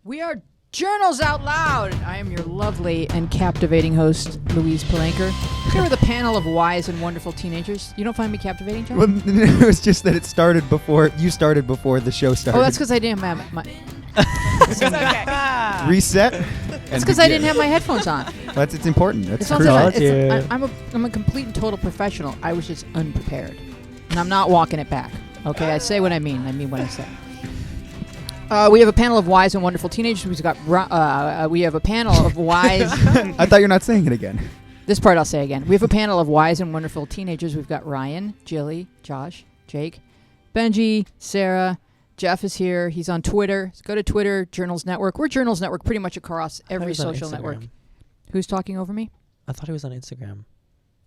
We are Journals Out Loud. I am your lovely and captivating host, Louise Palanker. Here with a panel of wise and wonderful teenagers. You don't find me captivating, John? Well, it was just that it started before the show started. Oh, that's because I didn't have my It's okay. Reset. It's because I didn't have my headphones on. It's important. That's It's not crucial. that I'm a complete and total professional. I was just unprepared. And I'm not walking it back. Okay, I say what I mean. I mean what I say. We have a panel of wise and wonderful teenagers. We have a panel of wise... I thought you're not saying it again. This part I'll say again. We have a panel of wise and wonderful teenagers. We've got Ryan, Jilly, Josh, Jake, Benji, Sarah. Jeff is here. He's on Twitter. Go to Twitter, Journals Network. We're Journals Network pretty much across every social network. Who's talking over me? I thought he was on Instagram.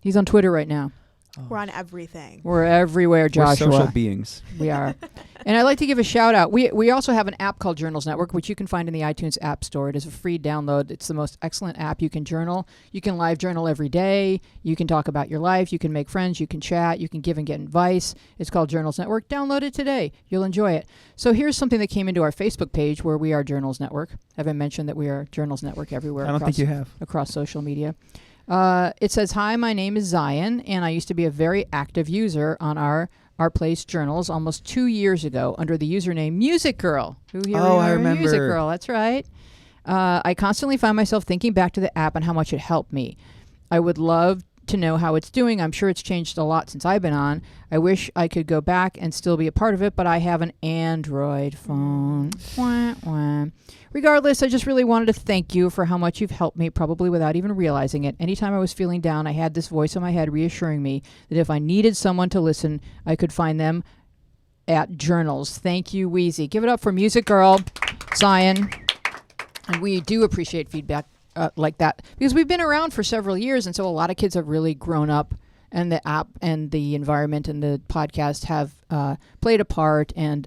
He's on Twitter right now. Oh. We're on everything. We're everywhere, Joshua. We're social beings. We are. And I'd like to give a shout out. We also have an app called Journals Network, which you can find in the iTunes App Store. It is a free download. It's the most excellent app. You can journal. You can live journal every day. You can talk about your life. You can make friends. You can chat. You can give and get advice. It's called Journals Network. Download it today. You'll enjoy it. So here's something that came into our Facebook page where we are Journals Network. Have I mentioned that we are Journals Network everywhere? I don't think you have. Across social media. It says, "Hi, my name is Zion, and I used to be a very active user on our Place Journals almost 2 years ago under the username Music Girl." I remember. Music Girl, that's right. I constantly find myself thinking back to the app and how much it helped me. I would love to know how it's doing. I'm sure it's changed a lot since I've been on. I wish I could go back and still be a part of it, but I have an Android phone. Wah, wah. Regardless, I just really wanted to thank you for how much you've helped me, probably without even realizing it. Anytime I was feeling down, I had this voice in my head reassuring me that if I needed someone to listen, I could find them at Journals. Thank you, Wheezy. Give it up for Music Girl, Zion. And we do appreciate feedback like that because we've been around for several years, and so a lot of kids have really grown up, and the app and the environment and the podcast have played a part, and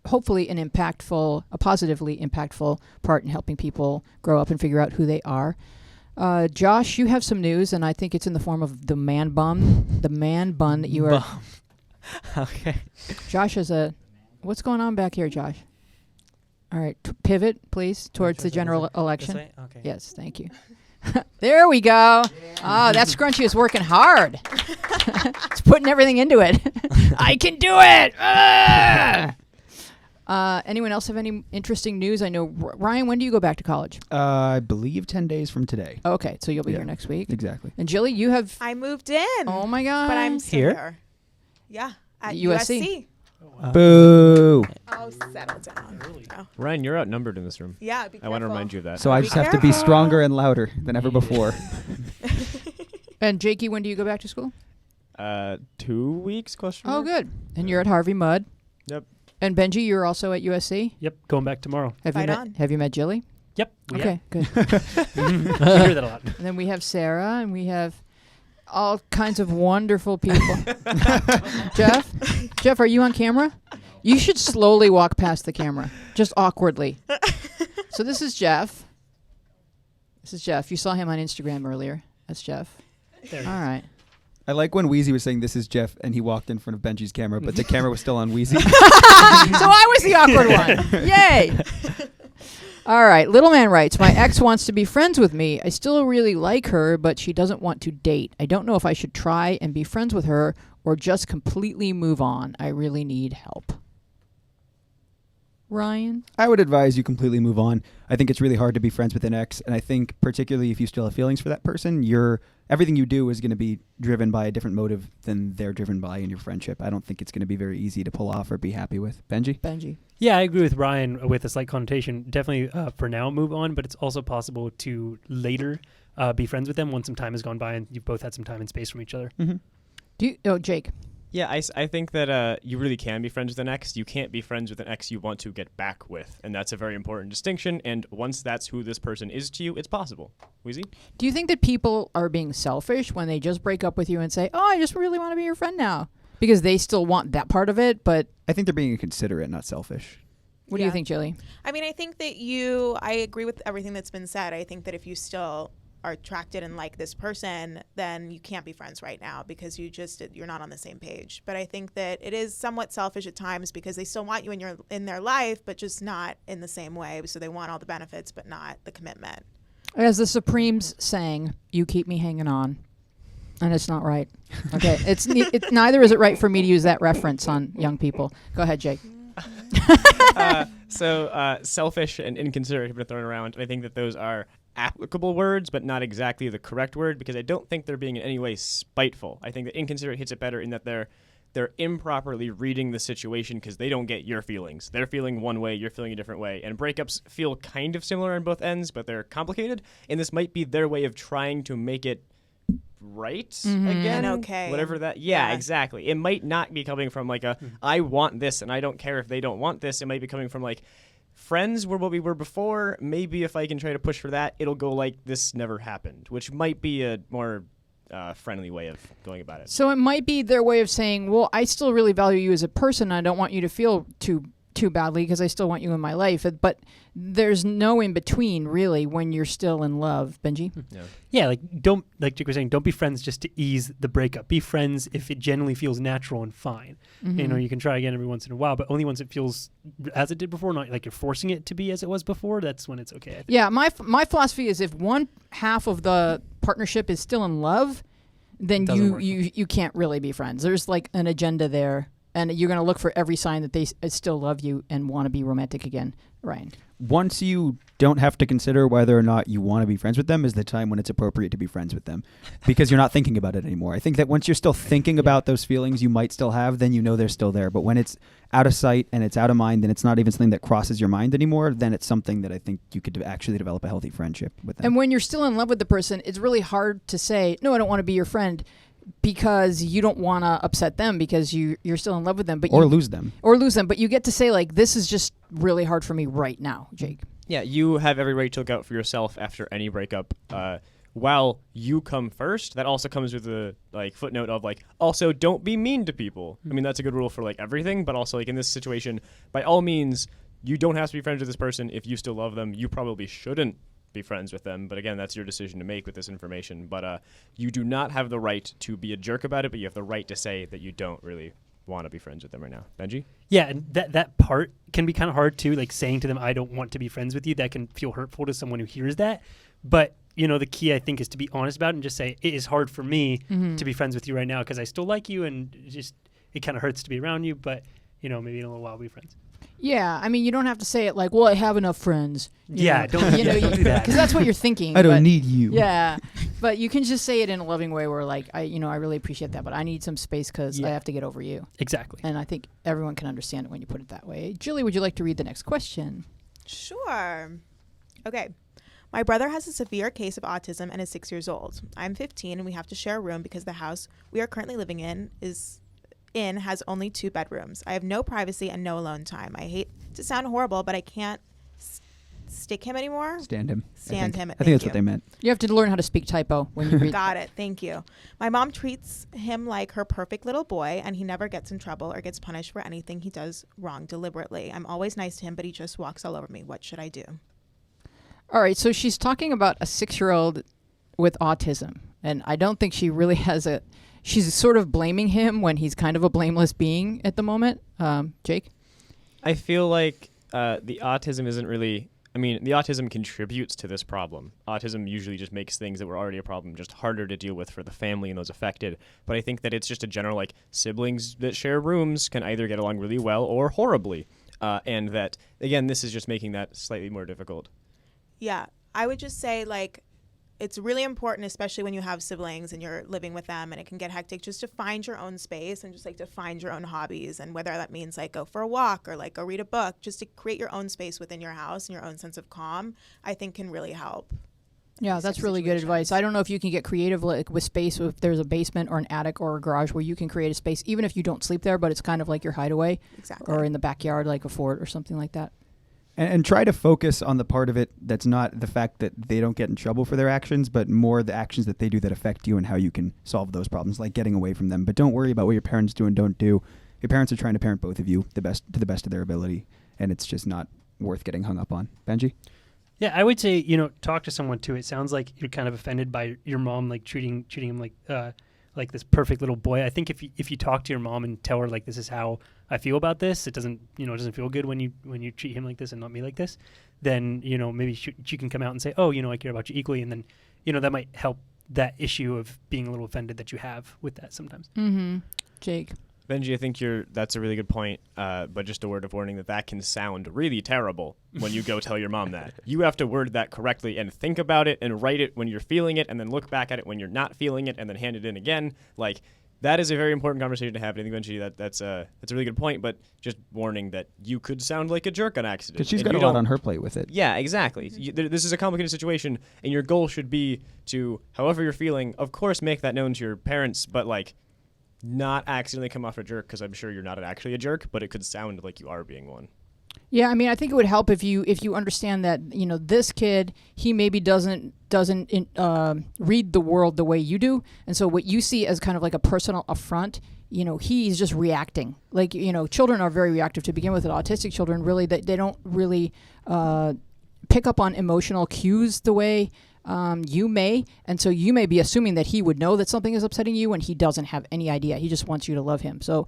hopefully a positively impactful part in helping people grow up and figure out who they are. Josh, you have some news, and I think it's in the form of the man bun that you are. Okay. Josh has what's going on back here, Josh? All right, pivot, please, towards the general election. This way? Okay. Yes, thank you. There we go. Oh, that scrunchie is working hard. It's putting everything into it. I can do it. Anyone else have any interesting news? I know, Ryan, when do you go back to college? I believe 10 days from today. Okay, so you'll be here next week. Exactly. And Jilly, you have... I moved in. Oh, my God. But I'm still here. Yeah, at USC. Boo. Oh, settle down. Oh. Ryan, you're outnumbered in this room. Yeah, be careful. I want to remind you of that. So I just have to be stronger and louder than ever before. And Jakey, when do you go back to school? 2 weeks, question Oh, mark? good. And you're at Harvey Mudd. Yep. And Benji, you're also at USC? Yep, going back tomorrow. Have you met Jilly? Yep. Okay, good. We hear that a lot. And then we have Sarah, and we have all kinds of wonderful people. Jeff, are you on camera? You should slowly walk past the camera, just awkwardly. So this is Jeff. You saw him on Instagram earlier. That's Jeff. There All right. I like when Wheezy was saying this is Jeff and he walked in front of Benji's camera, but the camera was still on Wheezy. So I was the awkward one. Yay. All right. Little Man writes, my ex wants to be friends with me. I still really like her, but she doesn't want to date. I don't know if I should try and be friends with her or just completely move on. I really need help. Ryan? I would advise you completely move on. I think it's really hard to be friends with an ex, and I think particularly if you still have feelings for that person, everything you do is going to be driven by a different motive than they're driven by in your friendship. I don't think it's going to be very easy to pull off or be happy with. Benji? Yeah, I agree with Ryan with a slight connotation. Definitely for now move on, but it's also possible to later be friends with them once some time has gone by and you've both had some time and space from each other. Mm-hmm. Jake? Yeah, I think that you really can be friends with an ex. You can't be friends with an ex you want to get back with, and that's a very important distinction. And once that's who this person is to you, it's possible. Wheezy? Do you think that people are being selfish when they just break up with you and say, oh, I just really want to be your friend now? Because they still want that part of it, but... I think they're being inconsiderate, not selfish. What do you think, Jilly? I mean, I think that I agree with everything that's been said. I think that if you still are attracted and like this person, then you can't be friends right now because you're not on the same page. But I think that it is somewhat selfish at times because they still want you in their life, but just not in the same way. So they want all the benefits, but not the commitment. As the Supremes sang, "You keep me hanging on," and it's not right. Okay, it's neither is it right for me to use that reference on young people. Go ahead, Jake. So selfish and inconsiderate have been thrown around, and I think that those are applicable words, but not exactly the correct word, because I don't think they're being in any way spiteful. I think that inconsiderate hits it better in that they're improperly reading the situation because they don't get your feelings. They're feeling one way, you're feeling a different way, and breakups feel kind of similar on both ends, but they're complicated, and this might be their way of trying to make it right again. And okay. Whatever that. Yeah, exactly. It might not be coming from like I want this and I don't care if they don't want this. It might be coming from like, friends were what we were before. Maybe if I can try to push for that, it'll go like this never happened, which might be a more friendly way of going about it. So it might be their way of saying, well, I still really value you as a person. I don't want you to feel too badly because I still want you in my life. But there's no in between really when you're still in love. Benji? Yeah, like Jake was saying, don't be friends just to ease the breakup. Be friends if it generally feels natural and fine. Mm-hmm. You can try again every once in a while, but only once it feels as it did before, not like you're forcing it to be as it was before. That's when it's okay, I think. Yeah, my philosophy is if one half of the partnership is still in love, then you can't really be friends. There's like an agenda there, and you're going to look for every sign that they still love you and want to be romantic again. Ryan? Once you don't have to consider whether or not you want to be friends with them is the time when it's appropriate to be friends with them, because you're not thinking about it anymore. I think that once you're still thinking about those feelings you might still have, then you know they're still there. But when it's out of sight and it's out of mind and it's not even something that crosses your mind anymore, then it's something that I think you could actually develop a healthy friendship with them. And when you're still in love with the person, it's really hard to say, no, I don't want to be your friend, because you don't want to upset them because you're still in love with them. Or lose them. But you get to say, like, this is just really hard for me right now, Jake. Yeah, you have every right to look out for yourself after any breakup. While you come first, that also comes with the footnote of also don't be mean to people. I mean, that's a good rule for everything, but also in this situation, by all means, you don't have to be friends with this person if you still love them. You probably shouldn't be friends with them, but again, that's your decision to make with this information. But you do not have the right to be a jerk about it, but you have the right to say that you don't really want to be friends with them right now. Benji? Yeah, and that part can be kind of hard too, saying to them, I don't want to be friends with you. That can feel hurtful to someone who hears that. But the key, I think, is to be honest about it and just say, it is hard for me to be friends with you right now because I still like you, and it kind of hurts to be around you, but maybe in a little while we'll be friends. Yeah, I mean, you don't have to say it well, I have enough friends. Don't do that. Because that's what you're thinking. I don't need you. Yeah, but you can just say it in a loving way where, I really appreciate that, but I need some space because I have to get over you. Exactly. And I think everyone can understand it when you put it that way. Julie, would you like to read the next question? Sure. Okay. My brother has a severe case of autism and is 6 years old. I'm 15 and we have to share a room because the house we are currently living in has only 2 bedrooms. I have no privacy and no alone time. I hate to sound horrible, but I can't stick him anymore. Stand him. I think that's what they meant. You have to learn how to speak typo when you read. Got it. Thank you. My mom treats him like her perfect little boy, and he never gets in trouble or gets punished for anything he does wrong deliberately. I'm always nice to him, but he just walks all over me. What should I do? All right, so she's talking about a 6-year-old with autism, and I don't think she really has she's sort of blaming him when he's kind of a blameless being at the moment. Jake? I feel like the autism isn't really... I mean, the autism contributes to this problem. Autism usually just makes things that were already a problem just harder to deal with for the family and those affected. But I think that it's just a general, siblings that share rooms can either get along really well or horribly. And that, again, this is just making that slightly more difficult. Yeah, I would just say, it's really important, especially when you have siblings and you're living with them and it can get hectic, just to find your own space and just to find your own hobbies. And whether that means go for a walk or go read a book, just to create your own space within your house and your own sense of calm, I think can really help. Yeah, that's really good advice. I don't know if you can get creative with space, if there's a basement or an attic or a garage where you can create a space, even if you don't sleep there, but it's kind of like your hideaway. Exactly. Or in the backyard, like a fort or something like that. And try to focus on the part of it that's not the fact that they don't get in trouble for their actions, but more the actions that they do that affect you and how you can solve those problems, like getting away from them. But don't worry about what your parents do and don't do. Your parents are trying to parent both of you to the best of their ability, and it's just not worth getting hung up on. Benji? Yeah, I would say, talk to someone too. It sounds like you're kind of offended by your mom, like treating him like this perfect little boy. I think if you talk to your mom and tell her like, this is how I feel about this, it doesn't feel good when you treat him like this and not me like this, then maybe she can come out and say, oh, I care about you equally, and then that might help that issue of being a little offended that you have with that sometimes. Mm-hmm. Jake. Benji, I think that's a really good point, but just a word of warning that can sound really terrible when you go tell your mom that. You have to word that correctly and think about it and write it when you're feeling it and then look back at it when you're not feeling it and then hand it in again. Like, that is a very important conversation to have. I think, Benji, that's a really good point, but just warning that you could sound like a jerk on accident. Because she's got a lot on her plate with it. Yeah, exactly. This is a complicated situation, and your goal should be to, however you're feeling, of course, make that known to your parents, but, like, not accidentally come off a jerk, because I'm sure you're not actually a jerk, but it could sound like you are being one. Yeah, I mean, I think it would help if you understand that this kid, he maybe doesn't read the world the way you do, and so what you see as kind of like a personal affront, he's just reacting. Like, children are very reactive to begin with. Autistic children, really, they don't really pick up on emotional cues the way you may, and so you may be assuming that he would know that something is upsetting you, and he doesn't have any idea. He just wants you to love him. So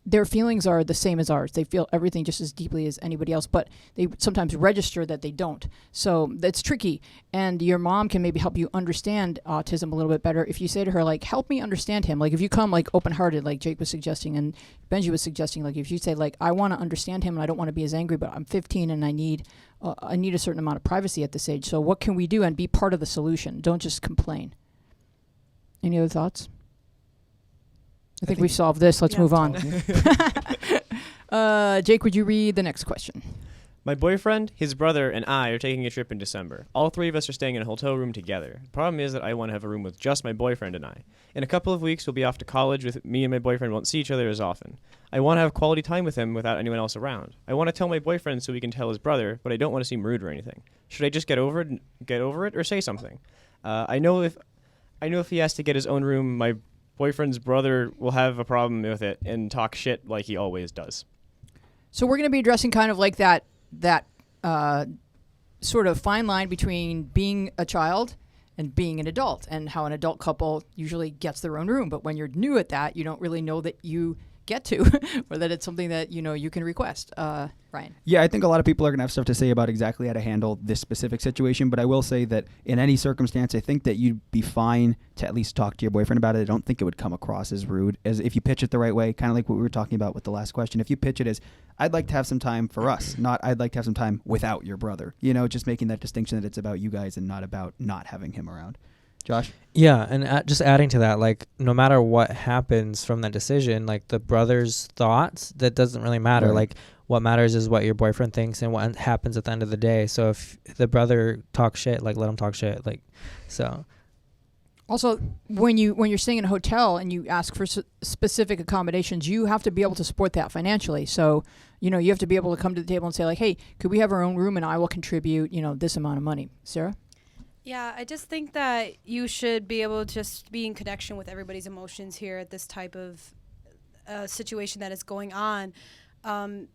their feelings are the same as ours. They feel everything just as deeply as anybody else, but they sometimes register that they don't. So that's tricky. And your mom can maybe help you understand autism a little bit better if you say to her, like, help me understand him. Like, if you come, like, open-hearted, like Jake was suggesting and Benji was suggesting, like, if you say, like, I want to understand him and I don't want to be as angry, but I'm 15 and I need a certain amount of privacy at this age. So what can we do? And be part of the solution. Don't just complain. Any other thoughts? I think we've solved this. Let's move on. Jake, would you read the next question? My boyfriend, his brother, and I are taking a trip in December. All three of us are staying in a hotel room together. The problem is that I want to have a room with just my boyfriend and I. In a couple of weeks, we'll be off to college with me, and my boyfriend won't see each other as often. I want to have quality time with him without anyone else around. I want to tell my boyfriend so he can tell his brother, but I don't want to seem rude or anything. Should I just get over it or say something? I know if he has to get his own room, my boyfriend's brother will have a problem with it and talk shit like he always does. So we're going to be addressing kind of like that sort of fine line between being a child and being an adult, and how an adult couple usually gets their own room. But when you're new at that, you don't really know that you get to or that it's something that you can request. Ryan. Yeah, I think a lot of people are going to have stuff to say about exactly how to handle this specific situation, but I will say that in any circumstance, I think that you'd be fine to at least talk to your boyfriend about it. I don't think it would come across as rude, as if you pitch it the right way, kind of like what we were talking about with the last question. If you pitch it as, I'd like to have some time for us, not I'd like to have some time without your brother, just making that distinction that it's about you guys and not about not having him around. Josh? Yeah, and just adding to that, like, no matter what happens from that decision, like, the brother's thoughts, that doesn't really matter. Right. Like, what matters is what your boyfriend thinks and what happens at the end of the day. So if the brother talks shit, like, let him talk shit. Like, so. Also, when you're staying in a hotel and you ask for specific accommodations, you have to be able to support that financially. So, you have to be able to come to the table and say, like, hey, could we have our own room and I will contribute, this amount of money. Sarah? Yeah, I just think that you should be able to just be in connection with everybody's emotions here at this type of situation that is going on.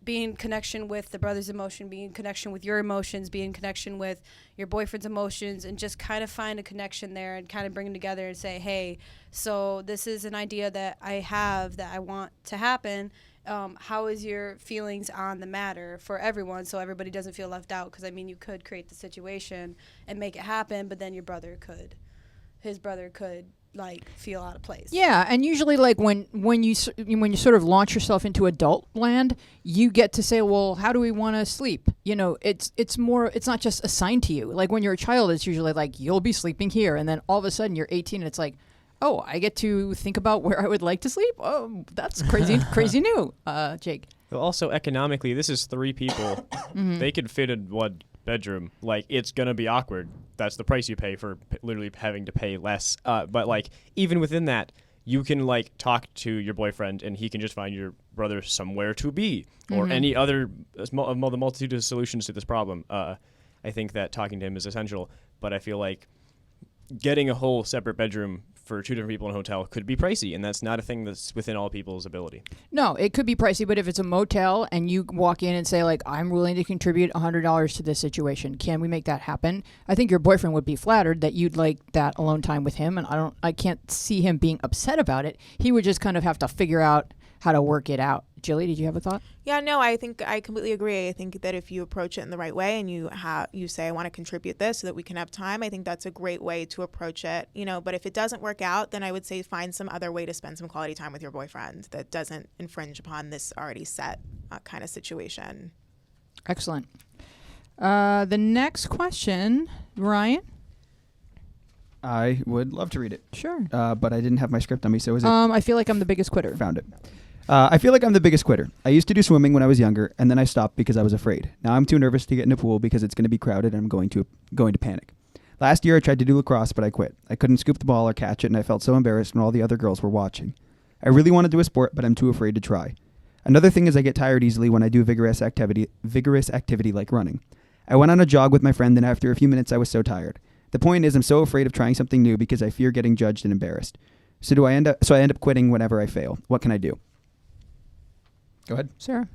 Being in connection with the brother's emotion, being in connection with your emotions, being in connection with your boyfriend's emotions, and just kind of find a connection there and kind of bring them together and say, hey, so this is an idea that I have that I want to happen. How is your feelings on the matter for everyone, so everybody doesn't feel left out? Because, I mean, you could create the situation and make it happen, but then his brother could like feel out of place. Yeah, and usually, like, when you sort of launch yourself into adult land, you get to say, well, how do we want to sleep? It's not just assigned to you. Like, when you're a child, it's usually like, you'll be sleeping here, and then all of a sudden you're 18 and it's like, oh, I get to think about where I would like to sleep? Oh, that's crazy new. Jake. Well, also, economically, this is three people. Mm-hmm. They could fit in one bedroom. Like, it's going to be awkward. That's the price you pay for literally having to pay less. But, like, even within that, you can, like, talk to your boyfriend and he can just find your brother somewhere to be, or any other the multitude of solutions to this problem. I think that talking to him is essential, but I feel like getting a whole separate bedroom for two different people in a hotel could be pricey, and that's not a thing that's within all people's ability. No, it could be pricey, but if it's a motel and you walk in and say, like, I'm willing to contribute $100 to this situation, can we make that happen? I think your boyfriend would be flattered that you'd like that alone time with him, and I can't see him being upset about it. He would just kind of have to figure out how to work it out. Jilly, did you have a thought? Yeah, no, I think I completely agree. I think that if you approach it in the right way and you say, I want to contribute this so that we can have time, I think that's a great way to approach it. But if it doesn't work out, then I would say find some other way to spend some quality time with your boyfriend that doesn't infringe upon this already set kind of situation. Excellent. The next question, Ryan? I would love to read it. Sure. But I didn't have my script on me, so is it? I feel like I'm the biggest quitter. Found it. I feel like I'm the biggest quitter. I used to do swimming when I was younger, and then I stopped because I was afraid. Now I'm too nervous to get in a pool because it's going to be crowded and I'm going to panic. Last year I tried to do lacrosse, but I quit. I couldn't scoop the ball or catch it, and I felt so embarrassed when all the other girls were watching. I really want to do a sport, but I'm too afraid to try. Another thing is I get tired easily when I do vigorous activity like running. I went on a jog with my friend, and after a few minutes I was so tired. The point is I'm so afraid of trying something new because I fear getting judged and embarrassed. So I end up quitting whenever I fail. What can I do? Go ahead. Sarah?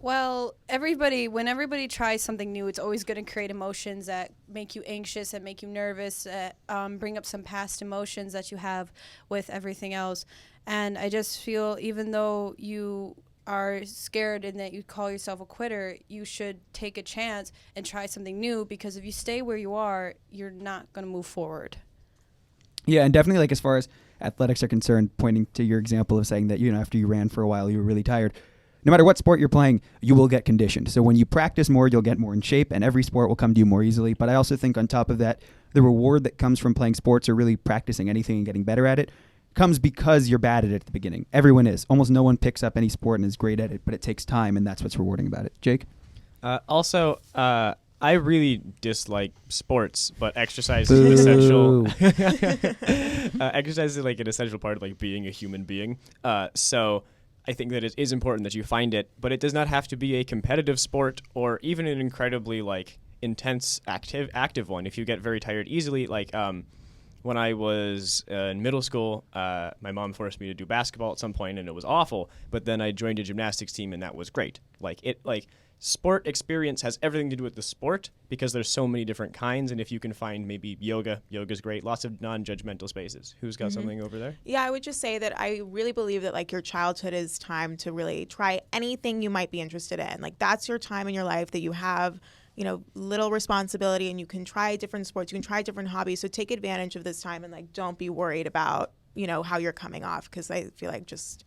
Well, when everybody tries something new, it's always going to create emotions that make you anxious and make you nervous, bring up some past emotions that you have with everything else. And I just feel even though you are scared and that you call yourself a quitter, you should take a chance and try something new, because if you stay where you are, you're not going to move forward. Yeah, and definitely, like, as far as athletics are concerned, pointing to your example of saying that, after you ran for a while, you were really tired. No matter what sport you're playing, you will get conditioned. So when you practice more, you'll get more in shape, and every sport will come to you more easily. But I also think on top of that, the reward that comes from playing sports or really practicing anything and getting better at it comes because you're bad at it at the beginning. Everyone is. Almost no one picks up any sport and is great at it, but it takes time, and that's what's rewarding about it. Jake? Also, I really dislike sports, but exercise is essential. Exercise is like an essential part of like being a human being. So I think that it is important that you find it, but it does not have to be a competitive sport or even an incredibly like intense active one. If you get very tired easily, like when I was in middle school, my mom forced me to do basketball at some point, and it was awful. But then I joined a gymnastics team, and that was great. Sport experience has everything to do with the sport because there's so many different kinds. And if you can find maybe yoga's great. Lots of non-judgmental spaces. Who's got something over there? Yeah, I would just say that I really believe that like your childhood is time to really try anything you might be interested in. Like that's your time in your life that you have, little responsibility, and you can try different sports. You can try different hobbies. So take advantage of this time and like don't be worried about, how you're coming off, because I feel like just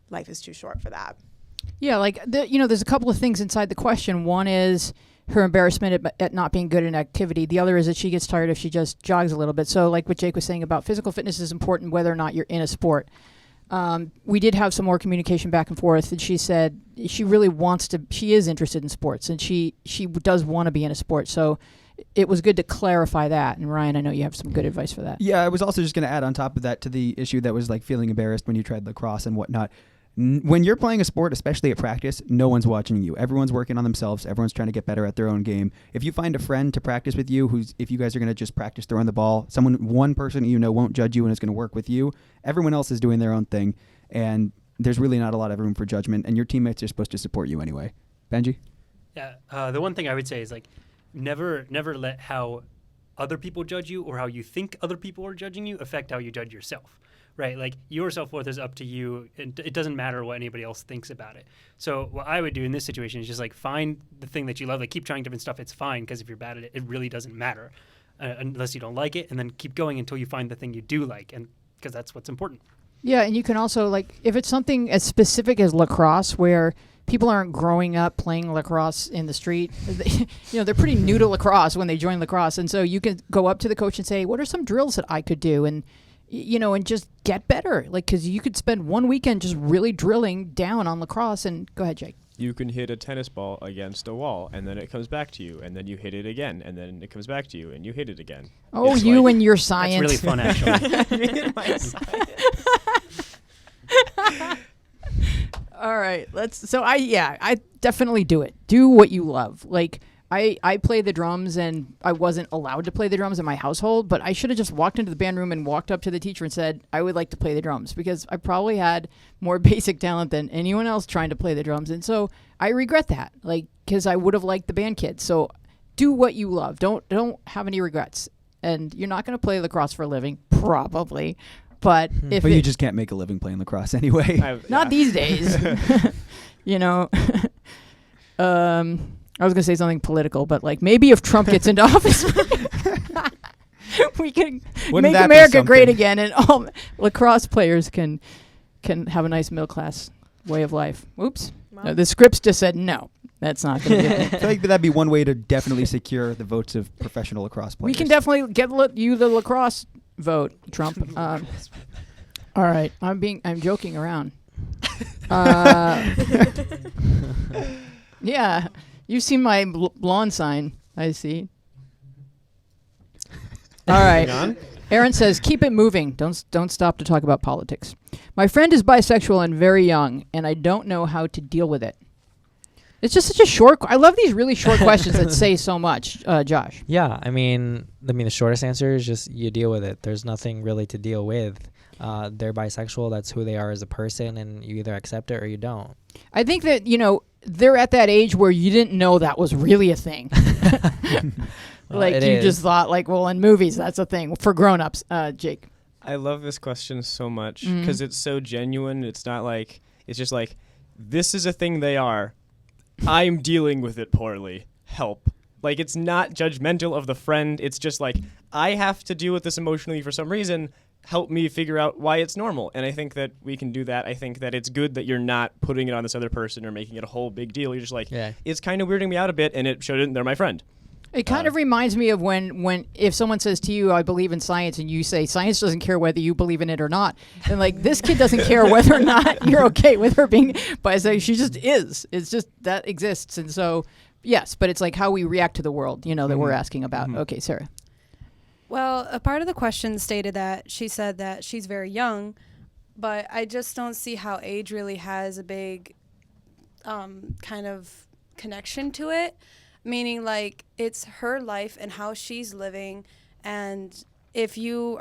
life is too short for that. Yeah, like, there's a couple of things inside the question. One is her embarrassment at not being good in activity. The other is that she gets tired if she just jogs a little bit. So like what Jake was saying about physical fitness is important whether or not you're in a sport. We did have some more communication back and forth, and she said she really she is interested in sports, and she does want to be in a sport. So it was good to clarify that. And Ryan, I know you have some good advice for that. Yeah, I was also just going to add on top of that to the issue that was like feeling embarrassed when you tried lacrosse and whatnot. When you're playing a sport, especially at practice, no one's watching you. Everyone's working on themselves. Everyone's trying to get better at their own game. If you find a friend to practice with you, if you guys are going to just practice throwing the ball, one person won't judge you and is going to work with you. Everyone else is doing their own thing, and there's really not a lot of room for judgment, and your teammates are supposed to support you anyway. Benji? Yeah, the one thing I would say is like never let how other people judge you or how you think other people are judging you affect how you judge yourself. Right, like your self-worth is up to you, and it doesn't matter what anybody else thinks about it. So what I would do in this situation is just like find the thing that you love, like keep trying different stuff. It's fine, because if you're bad at it, it really doesn't matter unless you don't like it, and then keep going until you find the thing you do like, and because that's what's important. Yeah, and you can also like if it's something as specific as lacrosse, where people aren't growing up playing lacrosse in the street. They're pretty new to lacrosse when they join lacrosse, and so you can go up to the coach and say, "What are some drills that I could do?" and just get better. Like, because you could spend one weekend just really drilling down on lacrosse. And go ahead, Jake. You can hit a tennis ball against a wall, and then it comes back to you, and then you hit it again, and then it comes back to you, and you hit it again. Oh, it's and your science. That's really fun, actually. My science. All right, I definitely do it. Do what you love. Like, I play the drums, and I wasn't allowed to play the drums in my household, but I should have just walked into the band room and walked up to the teacher and said, I would like to play the drums, because I probably had more basic talent than anyone else trying to play the drums. And so I regret that, like, because I would have liked the band kids. So do what you love. Don't have any regrets. And you're not going to play lacrosse for a living, probably. But if But you just can't make a living playing lacrosse anyway. not these days. You know, I was going to say something political, but like maybe if Trump gets into office, we can Wouldn't make that be America great something? again, and all lacrosse players can have a nice middle class way of life. Oops. Well, The scripts just said no. That's not going to be I feel like that'd be one way to definitely secure the votes of professional lacrosse players. We can definitely get you the lacrosse vote, Trump. All right, I'm joking around. Yeah, you've seen my lawn sign. I see. All right. Aaron says, "Keep it moving. Don't stop to talk about politics. My friend is bisexual and very young, and I don't know how to deal with it." It's just such a short. I love these really short questions that say so much, Josh. Yeah, I mean, the shortest answer is just you deal with it. There's nothing really to deal with. They're bisexual. That's who they are as a person, and you either accept it or you don't. I think that, they're at that age where you didn't know that was really a thing. Well, like, it you is. just thought, like, well, in movies, that's a thing. For grown-ups, Jake. I love this question so much because it's so genuine. It's not like, it's just like, this is a thing they are. I'm dealing with it poorly. Help. Like, it's not judgmental of the friend. It's just like, I have to deal with this emotionally for some reason. Help me figure out why it's normal. And I think that we can do that. I think that it's good that you're not putting it on this other person or making it a whole big deal. You're just like, it's kind of weirding me out a bit, and it shouldn't. They're my friend. It kind of reminds me of when if someone says to you, I believe in science, and you say, science doesn't care whether you believe in it or not. And like, this kid doesn't care whether or not you're okay with her being bisexual. She just is. It's just that exists. And so, yes, but it's like how we react to the world, that we're asking about. Okay, Sarah. Well, a part of the question stated that she said that she's very young, but I just don't see how age really has a big kind of connection to it. Meaning, like, it's her life and how she's living, and if you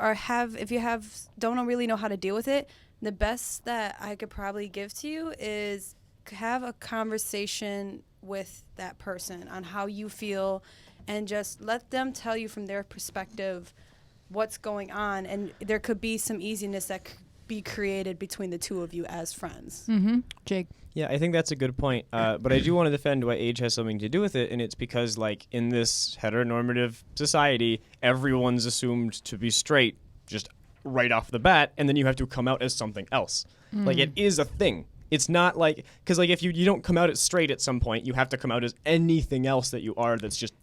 don't really know how to deal with it, the best that I could probably give to you is have a conversation with that person on how you feel, and just let them tell you from their perspective what's going on, and there could be some easiness that could be created between the two of you as friends. Jake. Yeah, I think that's a good point. But I do want to defend why age has something to do with it, and it's because, like, in this heteronormative society, everyone's assumed to be straight just right off the bat, and then you have to come out as something else. Like, it is a thing. It's not like, because, like, if you don't come out as straight at some point, you have to come out as anything else that you are that's just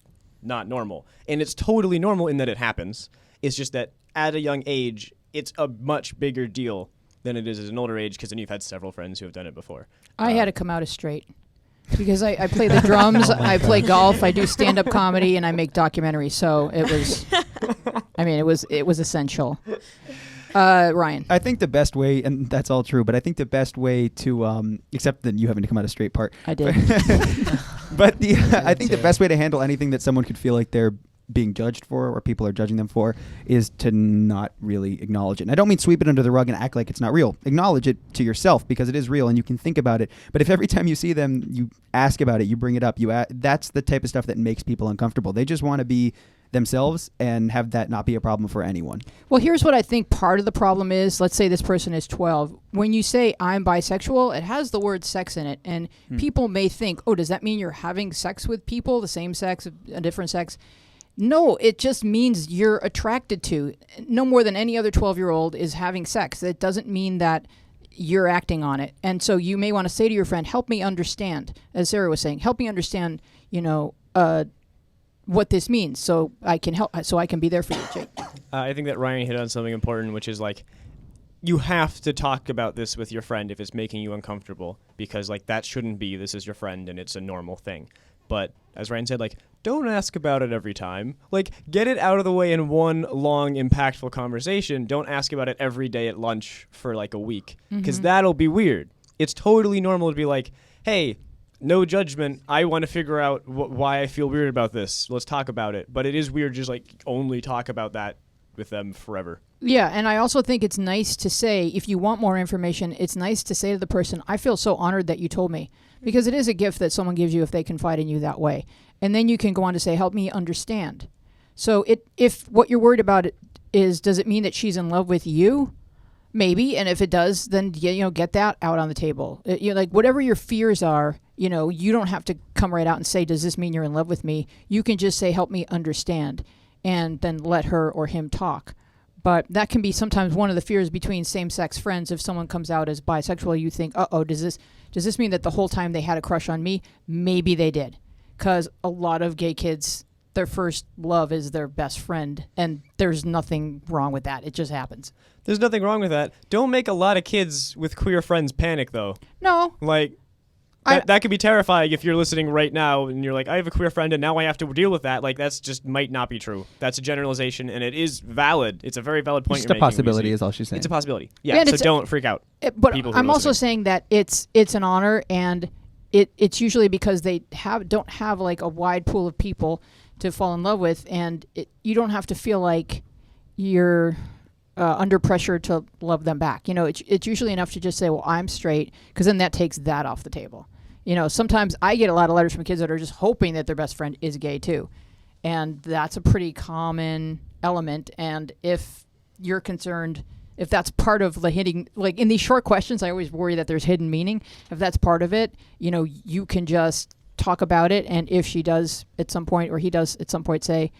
not normal. And it's totally normal in that it happens. It's just that at a young age, it's a much bigger deal than it is at an older age, because then you've had several friends who have done it before. I had to come out as straight because I play the drums, I play golf, I do stand-up comedy, and I make documentaries. So it was, it was essential. Ryan. I think the best way, and that's all true, but I think the best way to, except that you having to come out a straight part. I did. But I think the best way to handle anything that someone could feel like they're being judged for or people are judging them for is to not really acknowledge it. And I don't mean sweep it under the rug and act like it's not real. Acknowledge it to yourself because it is real and you can think about it. But if every time you see them, you ask about it, you bring it up, that's the type of stuff that makes people uncomfortable. They just want to be themselves and have that not be a problem for anyone. Well, here's what I think part of the problem is. Let's say this person is 12. When you say I'm bisexual, it has the word sex in it. And people may think, oh, does that mean you're having sex with people, the same sex, a different sex? No, it just means you're attracted to. No more than any other 12-year-old is having sex. It doesn't mean that you're acting on it. And so you may want to say to your friend, help me understand, as Sarah was saying, help me understand, what this means so I can help, so I can be there for you, Jake. I think that Ryan hit on something important, which is like, you have to talk about this with your friend if it's making you uncomfortable, because like that shouldn't be, this is your friend and it's a normal thing. But as Ryan said, like, don't ask about it every time. Like, get it out of the way in one long, impactful conversation. Don't ask about it every day at lunch for like a week, because that'll be weird. It's totally normal to be like, hey, no judgment. I want to figure out why I feel weird about this. Let's talk about it. But it is weird just like only talk about that with them forever. Yeah, and I also think it's nice to say, if you want more information, it's nice to say to the person, I feel so honored that you told me. Because it is a gift that someone gives you if they confide in you that way. And then you can go on to say, help me understand. So if what you're worried about is, does it mean that she's in love with you? Maybe. And if it does, then get that out on the table. Like whatever your fears are, you don't have to come right out and say, does this mean you're in love with me? You can just say, help me understand. And then let her or him talk. But that can be sometimes one of the fears between same-sex friends. If someone comes out as bisexual, you think, does this mean that the whole time they had a crush on me? Maybe they did. Because a lot of gay kids, their first love is their best friend. And there's nothing wrong with that. It just happens. There's nothing wrong with that. Don't make a lot of kids with queer friends panic, though. No. Like, that could be terrifying if you're listening right now and you're like, I have a queer friend and now I have to deal with that. Like, that's just might not be true. That's a generalization, and it is valid. It's a very valid point Just you're a making. possibility is all she's saying. It's a possibility. Yeah, so don't freak out. But people who I'm are also listening. saying that it's an honor, and it's usually because they don't have like a wide pool of people to fall in love with, and you don't have to feel like you're under pressure to love them back. It's usually enough to just say, well, I'm straight, because then that takes that off the table. Sometimes I get a lot of letters from kids that are just hoping that their best friend is gay too. And that's a pretty common element. And if you're concerned, if that's part of the hidden, like in these short questions, I always worry that there's hidden meaning. If that's part of it, you can just talk about it. And if she does at some point, or he does at some point say,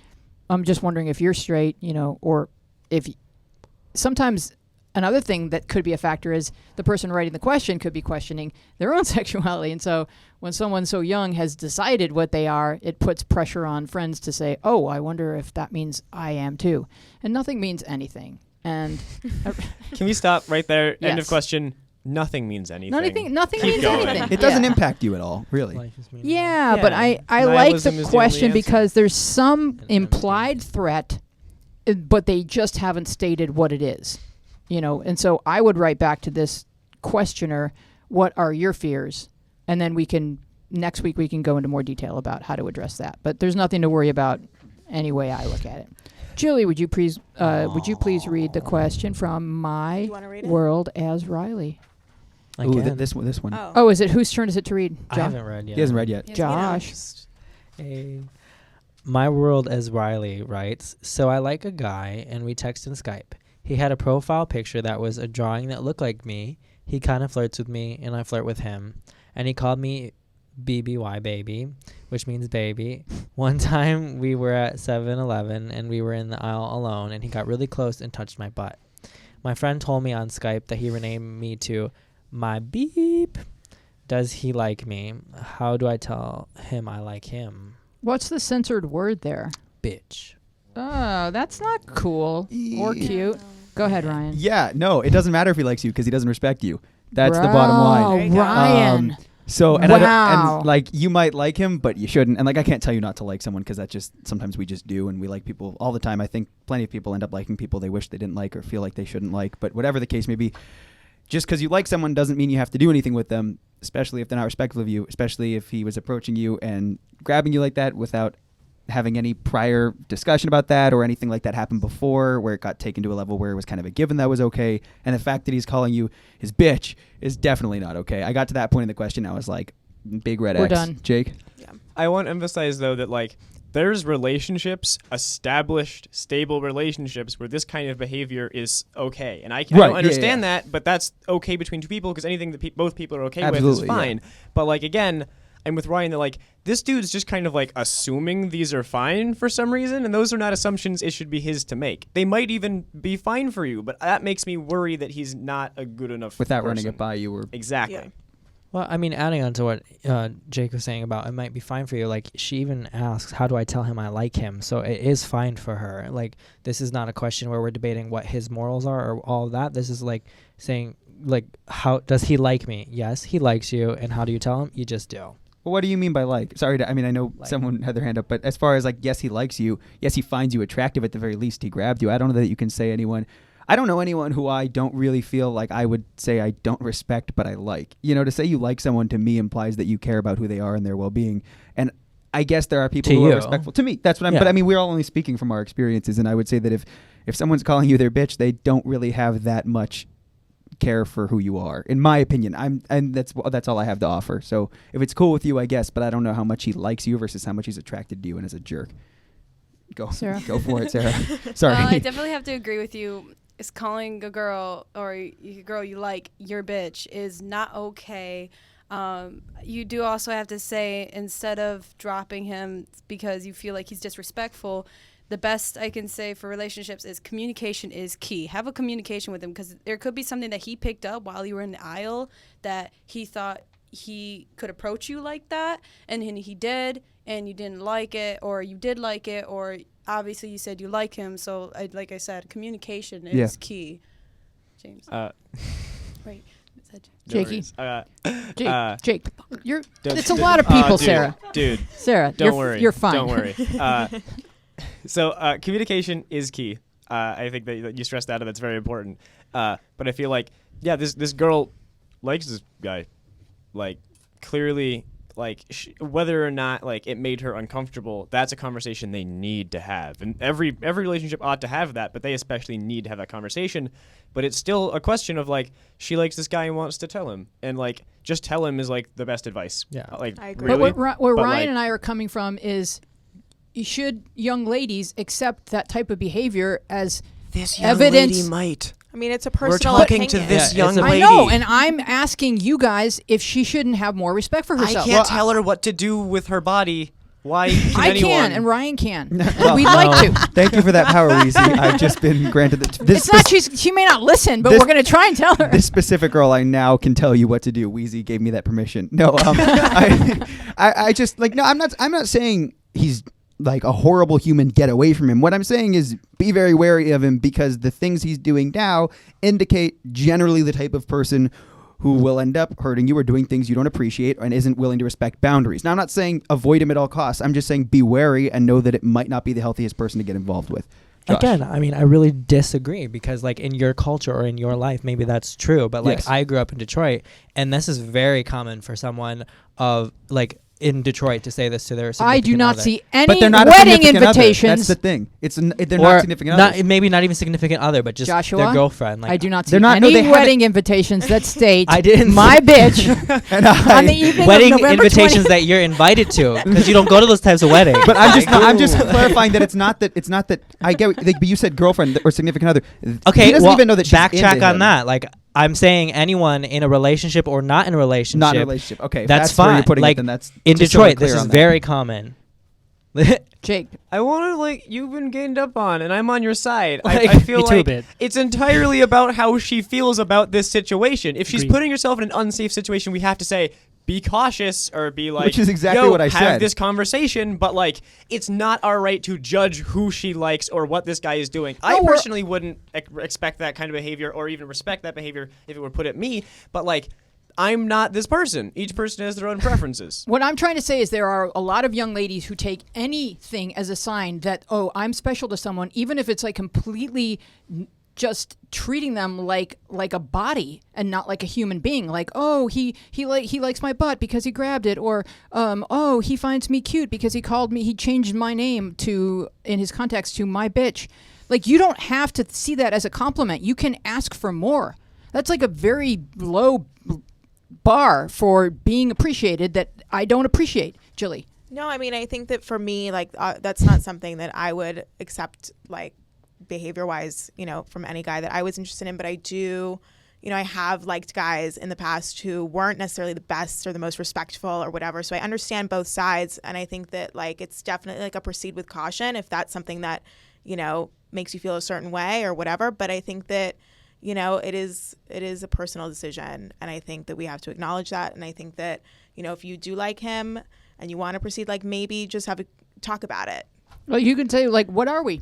I'm just wondering if you're straight, or if sometimes another thing that could be a factor is the person writing the question could be questioning their own sexuality. And so when someone so young has decided what they are, it puts pressure on friends to say, oh, I wonder if that means I am too. And nothing means anything. And Can we stop right there? Yes. End of question. Nothing means anything. Nothing Keep means going. anything. It doesn't Yeah. impact you at all, really. Life is meaningless. Yeah, but Yeah. I like Nihilism the is the question only answer. because there's some And implied threat, but they just haven't stated what it is. And so I would write back to this questioner, what are your fears? And then next week we can go into more detail about how to address that. But there's nothing to worry about any way I look at it. Julie, would you please read the question from My You wanna read it? World as Riley? I Ooh, can. this one. Oh, is it whose turn is it to read? I haven't read yet. He hasn't read yet. Yes, Josh. Hey. My World as Riley writes, so I like a guy and we text in Skype. He had a profile picture that was a drawing that looked like me. He kind of flirts with me and I flirt with him. And he called me BBY baby, which means baby. One time we were at 7-Eleven and we were in the aisle alone and he got really close and touched my butt. My friend told me on Skype that he renamed me to my beep. Does he like me? How do I tell him I like him? What's the censored word there? Bitch. Oh, that's not cool or cute. Go ahead, Ryan. Yeah, no, it doesn't matter if he likes you because he doesn't respect you. That's the bottom line. There you go. Ryan. So, and Wow. and like you might like him, but you shouldn't. And like I can't tell you not to like someone because that just sometimes we just do, and we like people all the time. I think plenty of people end up liking people they wish they didn't like or feel like they shouldn't like. But whatever the case may be, just because you like someone doesn't mean you have to do anything with them, especially if they're not respectful of you, especially if he was approaching you and grabbing you like that without having any prior discussion about that or anything like that happened before where it got taken to a level where it was kind of a given that was okay. And the fact that he's calling you his bitch is definitely not okay. I got to that point in the question. I was like, big red We're X. done. Jake? I want to emphasize, though, that, like, there's relationships, established, stable relationships where this kind of behavior is okay. And I don't understand that, but that's okay between two people because anything that both people are okay with is Absolutely, fine. But, like, again, I'm with Ryan that, like, this dude's just kind of, like, assuming these are fine for some reason, and those are not assumptions it should be his to make. They might even be fine for you, but that makes me worry that he's not a good enough Without person. running it by you or Exactly. Yeah. Well, I mean, adding on to what Jake was saying about it might be fine for you. Like, she even asks, how do I tell him I like him? So it is fine for her. Like, this is not a question where we're debating what his morals are or all of that. This is like saying, like, how does he like me? Yes, he likes you. And how do you tell him? You just do. Well, what do you mean by like? Sorry, I mean, I know Like. someone had their hand up, but as far as like, yes, he likes you. Yes, he finds you attractive at the very least. He grabbed you. I don't know that you can say anyone, I don't know anyone who I don't really feel like I would say I don't respect, but I like. You know, to say you like someone to me implies that you care about who they are and their well-being. And I guess there are people To who you. are respectful to me. That's what I'm. Yeah. But I mean, we're all only speaking from our experiences, and I would say that if someone's calling you their bitch, they don't really have that much care for who you are, in my opinion. And that's all I have to offer. So if it's cool with you, I guess. But I don't know how much he likes you versus how much he's attracted to you and is a jerk. Go for it, Sarah. Sorry. I definitely have to agree with you. Is calling a girl or a girl you like your bitch is not okay. You do also have to say, instead of dropping him because you feel like he's disrespectful, the best I can say for relationships is communication is key. Have a communication with him, because there could be something that he picked up while you were in the aisle that he thought he could approach you like that, and then he did, and you didn't like it, or you did like it, or obviously you said you like him. So like I said, communication is key. James. Wait. Jakey. No Jake, it's a lot of people, Sarah. Dude, Sarah, don't worry. You're fine. Don't worry. So communication is key. I think that you stressed that, and that's very important. But I feel like, this girl likes this guy, like clearly, like whether or not like it made her uncomfortable, that's a conversation they need to have, and every relationship ought to have that, but they especially need to have that conversation. But it's still a question of like, she likes this guy and wants to tell him, and like just tell him is like the best advice. Yeah, like I agree. really. But where But, Ryan like, and I are coming from is, should young ladies accept that type of behavior as this young evidence? lady might. I mean, it's a We're personal talking opinion. to this Yeah, young it's a- lady. I know, and I'm asking you guys if she shouldn't have more respect for I herself. can't tell her what to do with her body. Why can I anyone? can, and Ryan can. Well, We'd like to. Thank you for that power, Weezy. I've just been granted that It's not. She may not listen, but this- we're going to try and tell her. This specific girl, I now can tell you what to do. Weezy gave me that permission. No, I just like, no, I'm not saying he's like a horrible human. Get away from him. What I'm saying is be very wary of him, because the things he's doing now indicate generally the type of person who will end up hurting you or doing things you don't appreciate and isn't willing to respect boundaries. Now, I'm not saying avoid him at all costs. I'm just saying be wary and know that it might not be the healthiest person to get involved with. Josh. Again, I mean, I really disagree, because like in your culture or in your life, maybe that's true. But like Yes. I grew up in Detroit, and this is very common for someone of like in Detroit to say this to their I significant do not other. see any But they're not a wedding significant other. invitations. That's the thing. They're Or not significant others. maybe not even significant other, but just Joshua, their girlfriend. Like, I do not see They're not- no, any they haven't- wedding invitations that state I didn't my bitch And on the evening wedding of November invitations 20th. that you're invited to, because you don't go to those types of weddings. But I'm just clarifying that it's not that I get. Like, but you said girlfriend or significant other. Okay, he doesn't well, even know that she's backtrack into on him. that. Like I'm saying, anyone in a relationship or not in a relationship, Not in a relationship. Okay, if that's where you're fine. putting Like, it, then that's in just so we're Detroit, this clear is on that. very common. Jake, I want to like you've been gained up on, and I'm on your side. Like, I feel me too a like bit. it's entirely about how she feels about this situation. If she's Agreed. putting herself in an unsafe situation, we have to say be cautious or be like, Which is exactly Yo, what I have said. this conversation. But like, it's not our right to judge who she likes or what this guy is doing. I we're- personally wouldn't expect that kind of behavior or even respect that behavior if it were put at me. But like, I'm not this person. Each person has their own preferences. what I'm trying to say is there are a lot of young ladies who take anything as a sign that, oh, I'm special to someone, even if it's like completely just treating them like a body and not like a human being. Like, oh, he likes my butt because he grabbed it, or oh, he finds me cute because he changed my name to, in his context, to my bitch. Like, you don't have to see that as a compliment. You can ask for more. That's like a very low bar for being appreciated that I don't appreciate, Jilly. No, I mean, I think that for me, like, that's not something that I would accept, like, behavior-wise, from any guy that I was interested in. But I do, I have liked guys in the past who weren't necessarily the best or the most respectful or whatever. So I understand both sides. And I think that, like, it's definitely, like, a proceed with caution if that's something that, makes you feel a certain way or whatever. But I think that, it is a personal decision. And I think that we have to acknowledge that. And I think that, if you do like him and you want to proceed, like, maybe just have a talk about it. Well, you can say, like, what are we?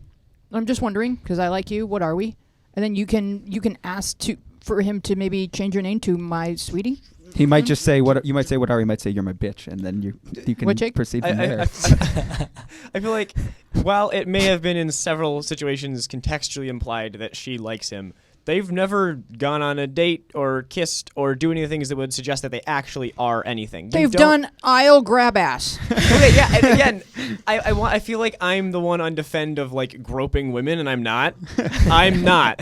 I'm just wondering because I like you. What are we? And then you can ask for him to maybe change your name to my sweetie. He might just say what you might say. What Ari might say. You're my bitch, and then you can What, Jake? proceed from there. I feel like while it may have been in several situations contextually implied that she likes him, they've never gone on a date or kissed or do any things that would suggest that they actually are anything. They've done aisle grab ass. Okay, yeah. And again, I feel like I'm the one on defend of like groping women, and I'm not. I'm not.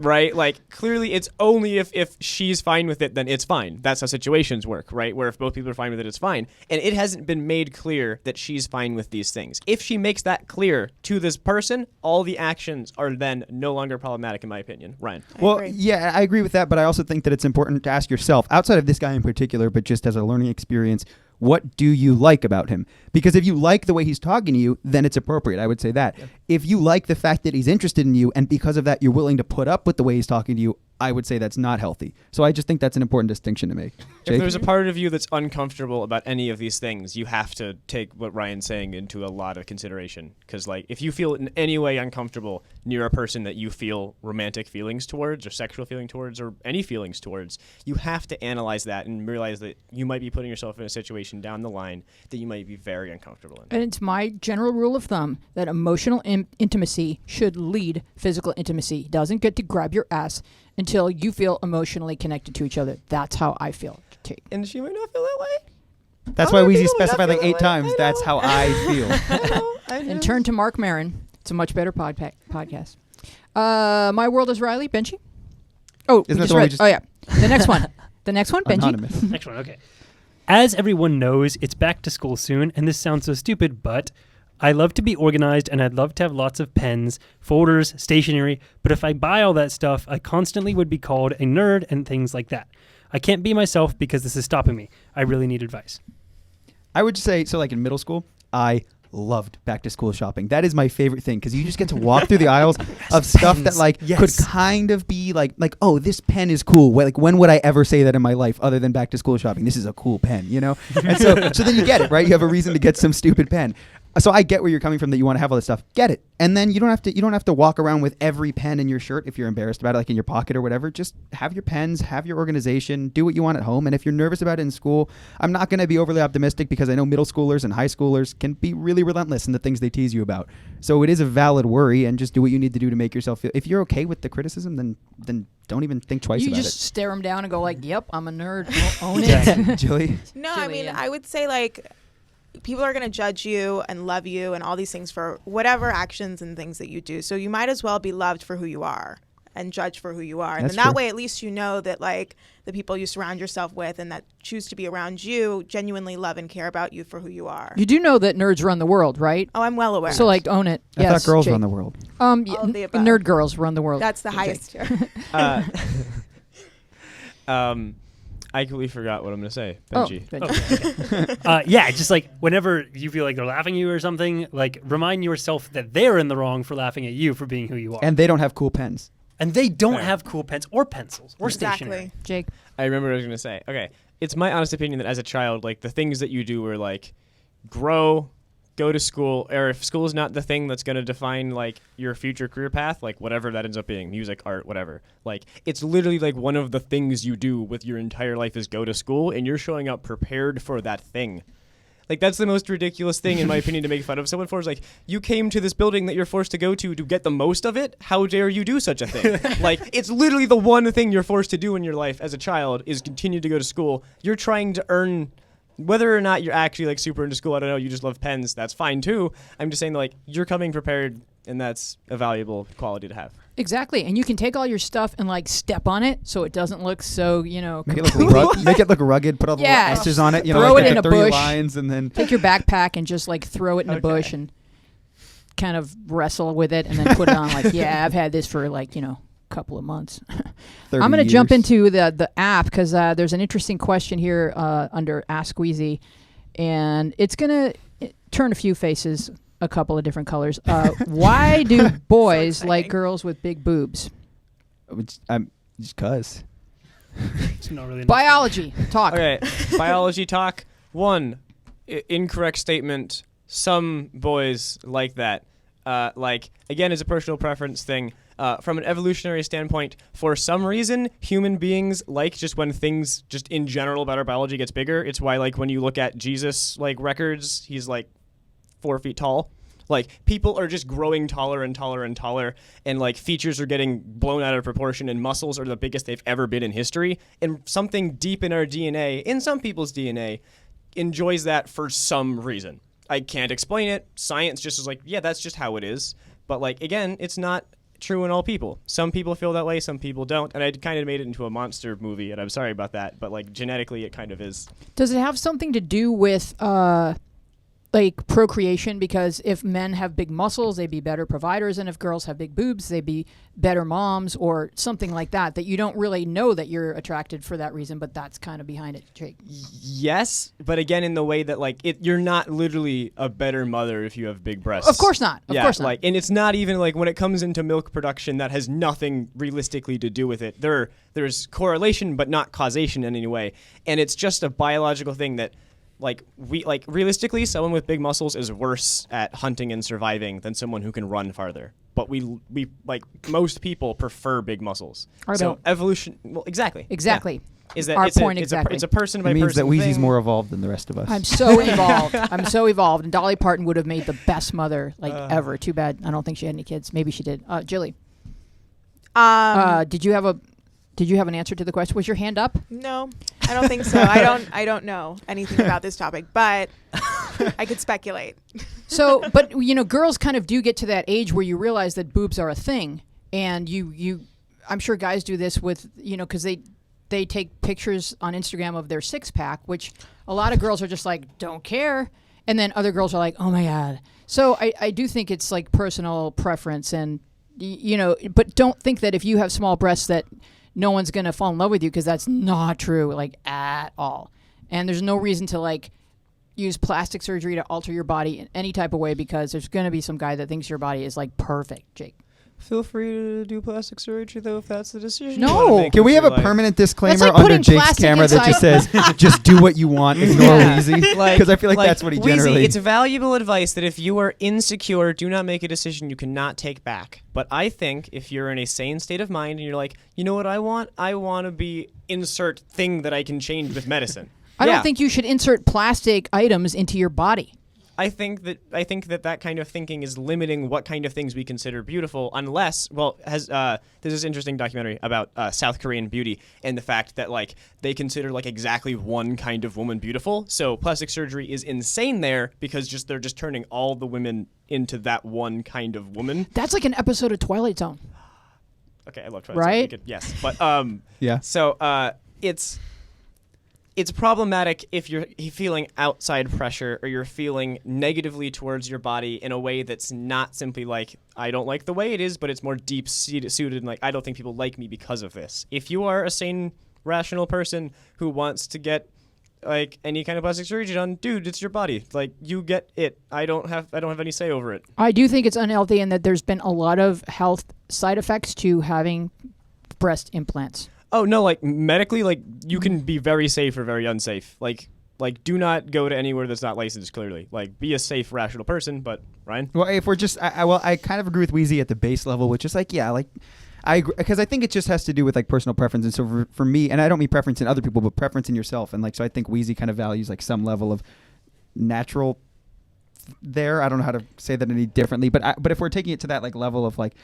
Right? Like clearly, it's only if she's fine with it, then it's fine. That's how situations work, right? Where if both people are fine with it, it's fine. And it hasn't been made clear that she's fine with these things. If she makes that clear to this person, all the actions are then no longer problematic, in my opinion. Ryan. Well, yeah, I agree with that, but I also think that it's important to ask yourself, outside of this guy in particular, but just as a learning experience, what do you like about him? Because if you like the way he's talking to you, then it's appropriate. I would say that. Yep. If you like the fact that he's interested in you, and because of that you're willing to put up with the way he's talking to you, I would say that's not healthy. So I just think that's an important distinction to make. Jake? If there's a part of you that's uncomfortable about any of these things, you have to take what Ryan's saying into a lot of consideration. Because like, if you feel in any way uncomfortable near a person that you feel romantic feelings towards or sexual feeling towards or any feelings towards, you have to analyze that and realize that you might be putting yourself in a situation down the line that you might be very uncomfortable in. And it's my general rule of thumb that emotional intimacy should lead physical intimacy. It doesn't get to grab your ass until you feel emotionally connected to each other. That's how I feel. And she might not feel that way. That's why Weezy specified like 8 times. That's how I feel. And turn to Mark Maron. It's a much better podcast. My World is Riley. Benji? Oh, Isn't that the one we just... Oh, yeah. The next one. The next one, Benji. Anonymous. Next one, okay. As everyone knows, it's back to school soon, and this sounds so stupid, but I love to be organized, and I'd love to have lots of pens, folders, stationery, but if I buy all that stuff, I constantly would be called a nerd and things like that. I can't be myself because this is stopping me. I really need advice. I would say, so like in middle school, I loved back to school shopping. That is my favorite thing because you just get to walk through the aisles of stuff that like could kind of be like, oh, this pen is cool. Like when would I ever say that in my life other than back to school shopping? This is a cool pen, you know? And so then you get it, right? You have a reason to get some stupid pen. So I get where you're coming from that you want to have all this stuff. Get it. And then you don't have to walk around with every pen in your shirt if you're embarrassed about it, like in your pocket or whatever. Just have your pens, have your organization, do what you want at home. And if you're nervous about it in school, I'm not going to be overly optimistic because I know middle schoolers and high schoolers can be really relentless in the things they tease you about. So it is a valid worry, and just do what you need to do to make yourself feel. If you're okay with the criticism, then don't even think twice about it. You just stare them down and go like, yep, I'm a nerd. Own it. Julie? No, I mean, I would say like, people are going to judge you and love you and all these things for whatever actions and things that you do. So you might as well be loved for who you are and judged for who you are. And then that way, at least you know that like the people you surround yourself with and that choose to be around you genuinely love and care about you for who you are. You do know that nerds run the world, right? Oh, I'm well aware. So like own it. I thought girls run the world. Nerd girls run the world. That's the highest tier. I completely forgot what I'm going to say. Benji. Benji. Okay. Yeah, just like whenever you feel like they're laughing at you or something, like remind yourself that they're in the wrong for laughing at you for being who you are. And they don't have cool pens. And they don't have cool pens or pencils or stationery. Jake. I remember what I was going to say. Okay. It's my honest opinion that as a child, like the things that you do were like grow, go to school, or if school is not the thing that's going to define like your future career path, like whatever that ends up being, music, art, whatever, like it's literally like one of the things you do with your entire life is go to school, and you're showing up prepared for that thing. Like that's the most ridiculous thing in my opinion to make fun of someone for, is like, you came to this building that you're forced to go to get the most of it. How dare you do such a thing? Like it's literally the one thing you're forced to do in your life as a child is continue to go to school. You're trying to earn. Whether or not you're actually like super into school, I don't know, you just love pens, that's fine too. I'm just saying that, like, you're coming prepared, and that's a valuable quality to have. Exactly. And you can take all your stuff and like step on it so it doesn't look so, make it look rugged, put all the little S's on it, throw like it in a 3 bush, lines, and then take your backpack and just like throw it in a bush and kind of wrestle with it and then put it on like, I've had this for like, couple of months. I'm going to jump into the app because there's an interesting question here under Ask Weezy, and it's going to turn a few faces, a couple of different colors. Why do boys like girls with big boobs? Just cause. It's not really Biology talk. Okay, biology talk. 1, incorrect statement. Some boys like that. Like, again, it's a personal preference thing. from an evolutionary standpoint, for some reason, human beings like just when things just in general about our biology gets bigger. It's why like when you look at Jesus like records, he's like 4 feet tall. Like people are just growing taller and taller and taller, and like features are getting blown out of proportion, and muscles are the biggest they've ever been in history. And something deep in our DNA, in some people's DNA, enjoys that for some reason. I can't explain it. Science just is like, yeah, that's just how it is. But like again, it's not true in all people. Some people feel that way, some people don't. And I kind of made it into a monster movie, and I'm sorry about that. But like genetically, it kind of is. Does it have something to do with like procreation? Because if men have big muscles, they'd be better providers, and if girls have big boobs, they'd be better moms, or something like that. That you don't really know that you're attracted for that reason, but that's kind of behind it, Jake. Yes, but again, in the way that like you're not literally a better mother if you have big breasts. Of course not. Of course not. Like, and it's not even like when it comes into milk production, that has nothing realistically to do with it. There's correlation, but not causation in any way, and it's just a biological thing that. Like realistically, someone with big muscles is worse at hunting and surviving than someone who can run farther. But we like most people prefer big muscles. So evolution, well, exactly. Exactly. Yeah. Is that our it's point a, exactly? It's a person by It means person that Wheezy's thing. more evolved than the rest of us. I'm so evolved. I'm so evolved. And Dolly Parton would have made the best mother ever. Too bad. I don't think she had any kids. Maybe she did. Jilly. Did you have an answer to the question? Was your hand up? No, I don't think so. I don't know anything about this topic, but I could speculate. So, but girls kind of do get to that age where you realize that boobs are a thing, and I'm sure guys do this with because they take pictures on Instagram of their 6-pack, which a lot of girls are just like don't care, and then other girls are like, oh my god. So I do think it's like personal preference, and but don't think that if you have small breasts that no one's going to fall in love with you, because that's not true, like, at all. And there's no reason to, like, use plastic surgery to alter your body in any type of way, because there's going to be some guy that thinks your body is, like, perfect, Jake. Feel free to do plastic surgery, though, if that's the decision. No. Can we have a permanent disclaimer like under putting Jake's plastic camera that just says, just do what you want, ignore Wheezy? Because I feel like that's what he Wheezy, generally... it's valuable advice that if you are insecure, do not make a decision you cannot take back. But I think if you're in a sane state of mind and you're like, you know what I want? I want to be insert thing that I can change with medicine. I don't think you should insert plastic items into your body. I think that kind of thinking is limiting what kind of things we consider beautiful, unless, there's this interesting documentary about South Korean beauty and the fact that like they consider like exactly one kind of woman beautiful. So plastic surgery is insane there because they're just turning all the women into that one kind of woman. That's like an episode of Twilight Zone. Okay, I love Twilight right? Zone. Yes, but yeah. So it's problematic if you're feeling outside pressure or you're feeling negatively towards your body in a way that's not simply like, I don't like the way it is, but it's more deep-suited and like, I don't think people like me because of this. If you are a sane, rational person who wants to get like any kind of plastic surgery done, dude, it's your body. Like, you get it. I don't have any say over it. I do think it's unhealthy and that there's been a lot of health side effects to having breast implants. Oh, no, like, medically, like, you can be very safe or very unsafe. Like, do not go to anywhere that's not licensed, clearly. Like, be a safe, rational person, but, Ryan? Well, if we're just... I kind of agree with Wheezy at the base level, which is like, yeah, like... I agree, because I think it just has to do with, like, personal preference. And so for me, and I don't mean preference in other people, but preference in yourself. And, like, so I think Wheezy kind of values, like, some level of natural there. I don't know how to say that any differently. But if we're taking it to that, like, level of, like...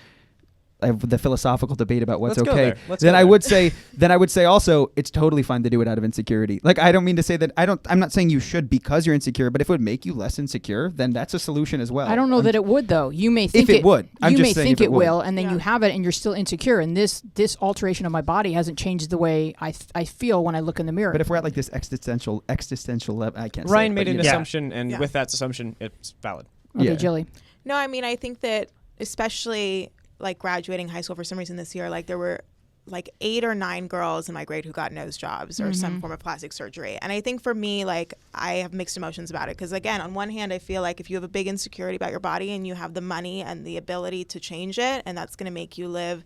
the philosophical debate about what's okay, then I would say also it's totally fine to do it out of insecurity. Like, I don't mean to say that I'm not saying you should because you're insecure, but if it would make you less insecure, then that's a solution as well. I don't know that it would, though. You may think it would. You may think it will, and then you have it and you're still insecure, and this alteration of my body hasn't changed the way I feel when I look in the mirror. But if we're at like this existential level, I can't say Ryan it, made an yeah. assumption, and with that assumption, it's valid. Okay, Yeah. Jilly. No, I mean, I think that especially like graduating high school for some reason this year, like there were like 8 or 9 girls in my grade who got nose jobs or some form of plastic surgery. And I think for me, like, I have mixed emotions about it. Because again, on one hand, I feel like if you have a big insecurity about your body and you have the money and the ability to change it, and that's going to make you live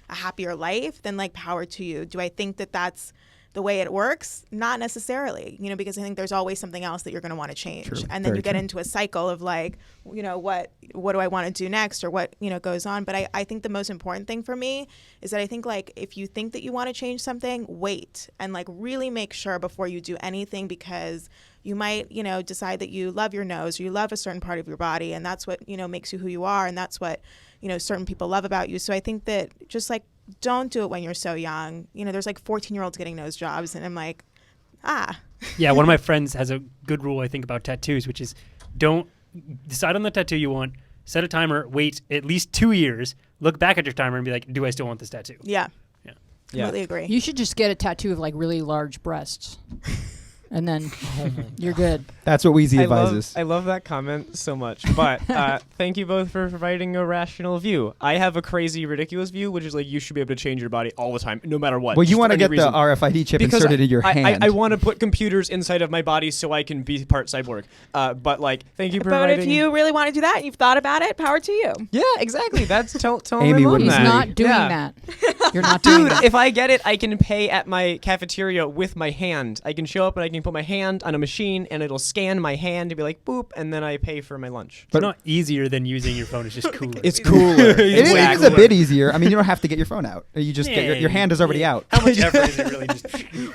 a happier life, then like power to you. Do I think that that's the way it works? Not necessarily, you know, because I think there's always something else that you're going to want to change. True. And then Very you get true. into a cycle of like, you know, what do I want to do next, or what, you know, goes on. But I think the most important thing for me is that I think like if you think that you want to change something, wait and like really make sure before you do anything, because you might, you know, decide that you love your nose or you love a certain part of your body, and that's what, you know, makes you who you are, and that's what, you know, certain people love about you. So I think that just like, don't do it when you're so young. You know, there's like 14-year-olds getting nose jobs, and I'm like, Yeah, one of my friends has a good rule, I think, about tattoos, which is don't decide on the tattoo you want, set a timer, wait at least 2 years, look back at your timer and be like, do I still want this tattoo? yeah. Yeah. Completely agree. You should just get a tattoo of like really large breasts. And then you're good. That's what Wheezy advises. I love that comment so much. But thank you both for providing a rational view. I have a crazy, ridiculous view, which is like you should be able to change your body all the time, no matter what. Well, you just want for to any get the reason. RFID chip Because inserted in your hand. I want to put computers inside of my body so I can be part cyborg. But like, thank you for But providing. if you really want to do that and you've thought about it, power to you. Yeah, exactly. That's tell Amy my mom wouldn't He's that. not doing Yeah. that. You're not doing Dude, that. if I get it, I can pay at my cafeteria with my hand. I can show up and I can put my hand on a machine and it'll scan my hand to be like boop, and then I pay for my lunch. It's not easier than using your phone. It's just cooler. It's cooler. It is Exactly. a bit easier. I mean, you don't have to get your phone out. You just get your hand is already out. How much effort is it really? Just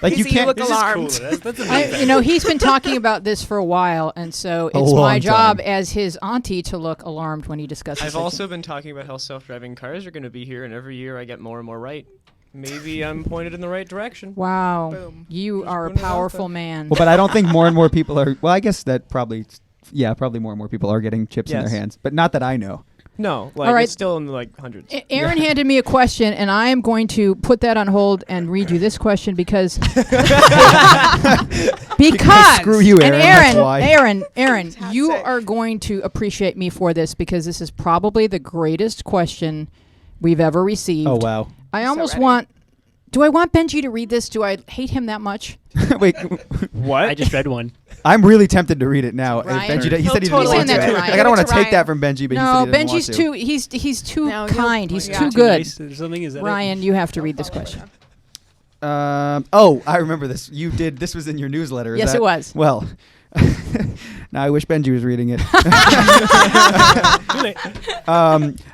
Like you Easy, can't. look This alarmed. is cooler. That's amazing. You know, he's been talking about this for a while, and so A it's long my job time. as his auntie to look alarmed when he discusses I've it. also been talking about how self-driving cars are going to be here, and every year I get more and more right. Maybe I'm pointed in the right direction. Wow. Boom. You Just are a putting it out powerful there. man. Well, but I don't think more and more people are. Well, I guess that probably more and more people are getting chips in Yes. their hands, but not that I know. No, like All right. it's still in the like hundreds. Aaron handed me a question, and I am going to put that on hold and read you this question because Screw you, and Aaron, that's why. Aaron, Fantastic. you are going to appreciate me for this because this is probably the greatest question we've ever received. Oh wow! I So almost ready. want. Do I want Benji to read this? Do I hate him that much? Wait, What? I just read one. I'm really tempted to read it now. Ryan? Benji, he He'll said he didn't totally want do to. it. Like, I Give don't it want to to take that Ryan. from Benji, but No, he said he didn't Benji's want to. he's too No, he'll- kind. He's yeah. too Too good. Nice or something? Is that Ryan, you have to read this question. Oh, I remember this. You did. This was in your newsletter. Is Yes, that- it was. Well, now I wish Benji was reading it.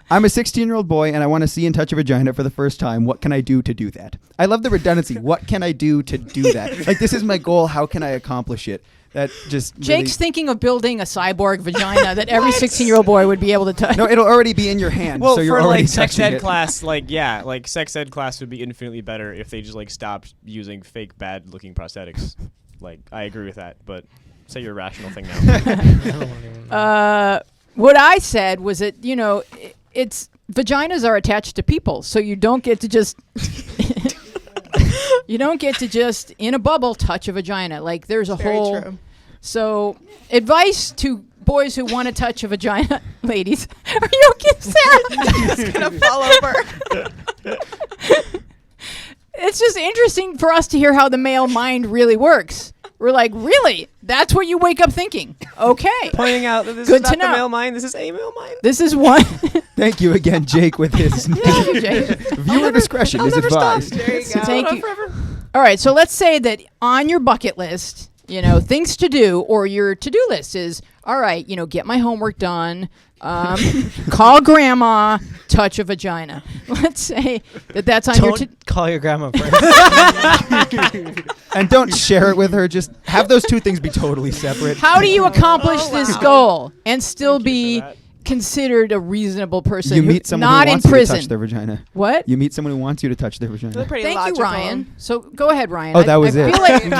I'm a 16-year-old boy, and I want to see and touch a vagina for the first time. What can I do to do that? I love the redundancy. What can I do to do that? Like, this is my goal. How can I accomplish it? That just Jake's thinking of building a cyborg vagina that every 16-year-old boy would be able to touch. no, it'll already be in your hand. Well, so you're for already like sex touching ed it. class, like sex ed class would be infinitely better if they just like stopped using fake bad looking prosthetics. Like I agree with that, but say your rational thing now. What I said was that, you know, it's vaginas are attached to people, so you don't get to just in a bubble touch a vagina. Like there's a Very whole true. So advice to boys who want to touch a vagina, ladies. Are you okay, Sarah? He's gonna fall over. It's just interesting for us to hear how the male mind really works. We're like, really? That's what you wake up thinking? Okay. Pointing out that this Good is to not the know. male mind, this is a male mind. This is one. Thank you again, Jake, with his Thank you, Jake. viewer discretion is advised. There you go. Thank you. All right, so let's say that on your bucket list, you know, things to do, or your to-do list is, all right, you know, get my homework done, call grandma, touch a vagina. Let's say that's on your Don't call your grandma first. And don't share it with her. Just have those two things be totally separate. How do you accomplish Oh, this wow. goal and still Thank you be for that. considered a reasonable person You who- meet someone not who in wants you to prison? touch their vagina. What? You meet someone who wants you to touch their vagina. Pretty Thank logical. you, Ryan. So go ahead, Ryan. Oh, that was I it. feel like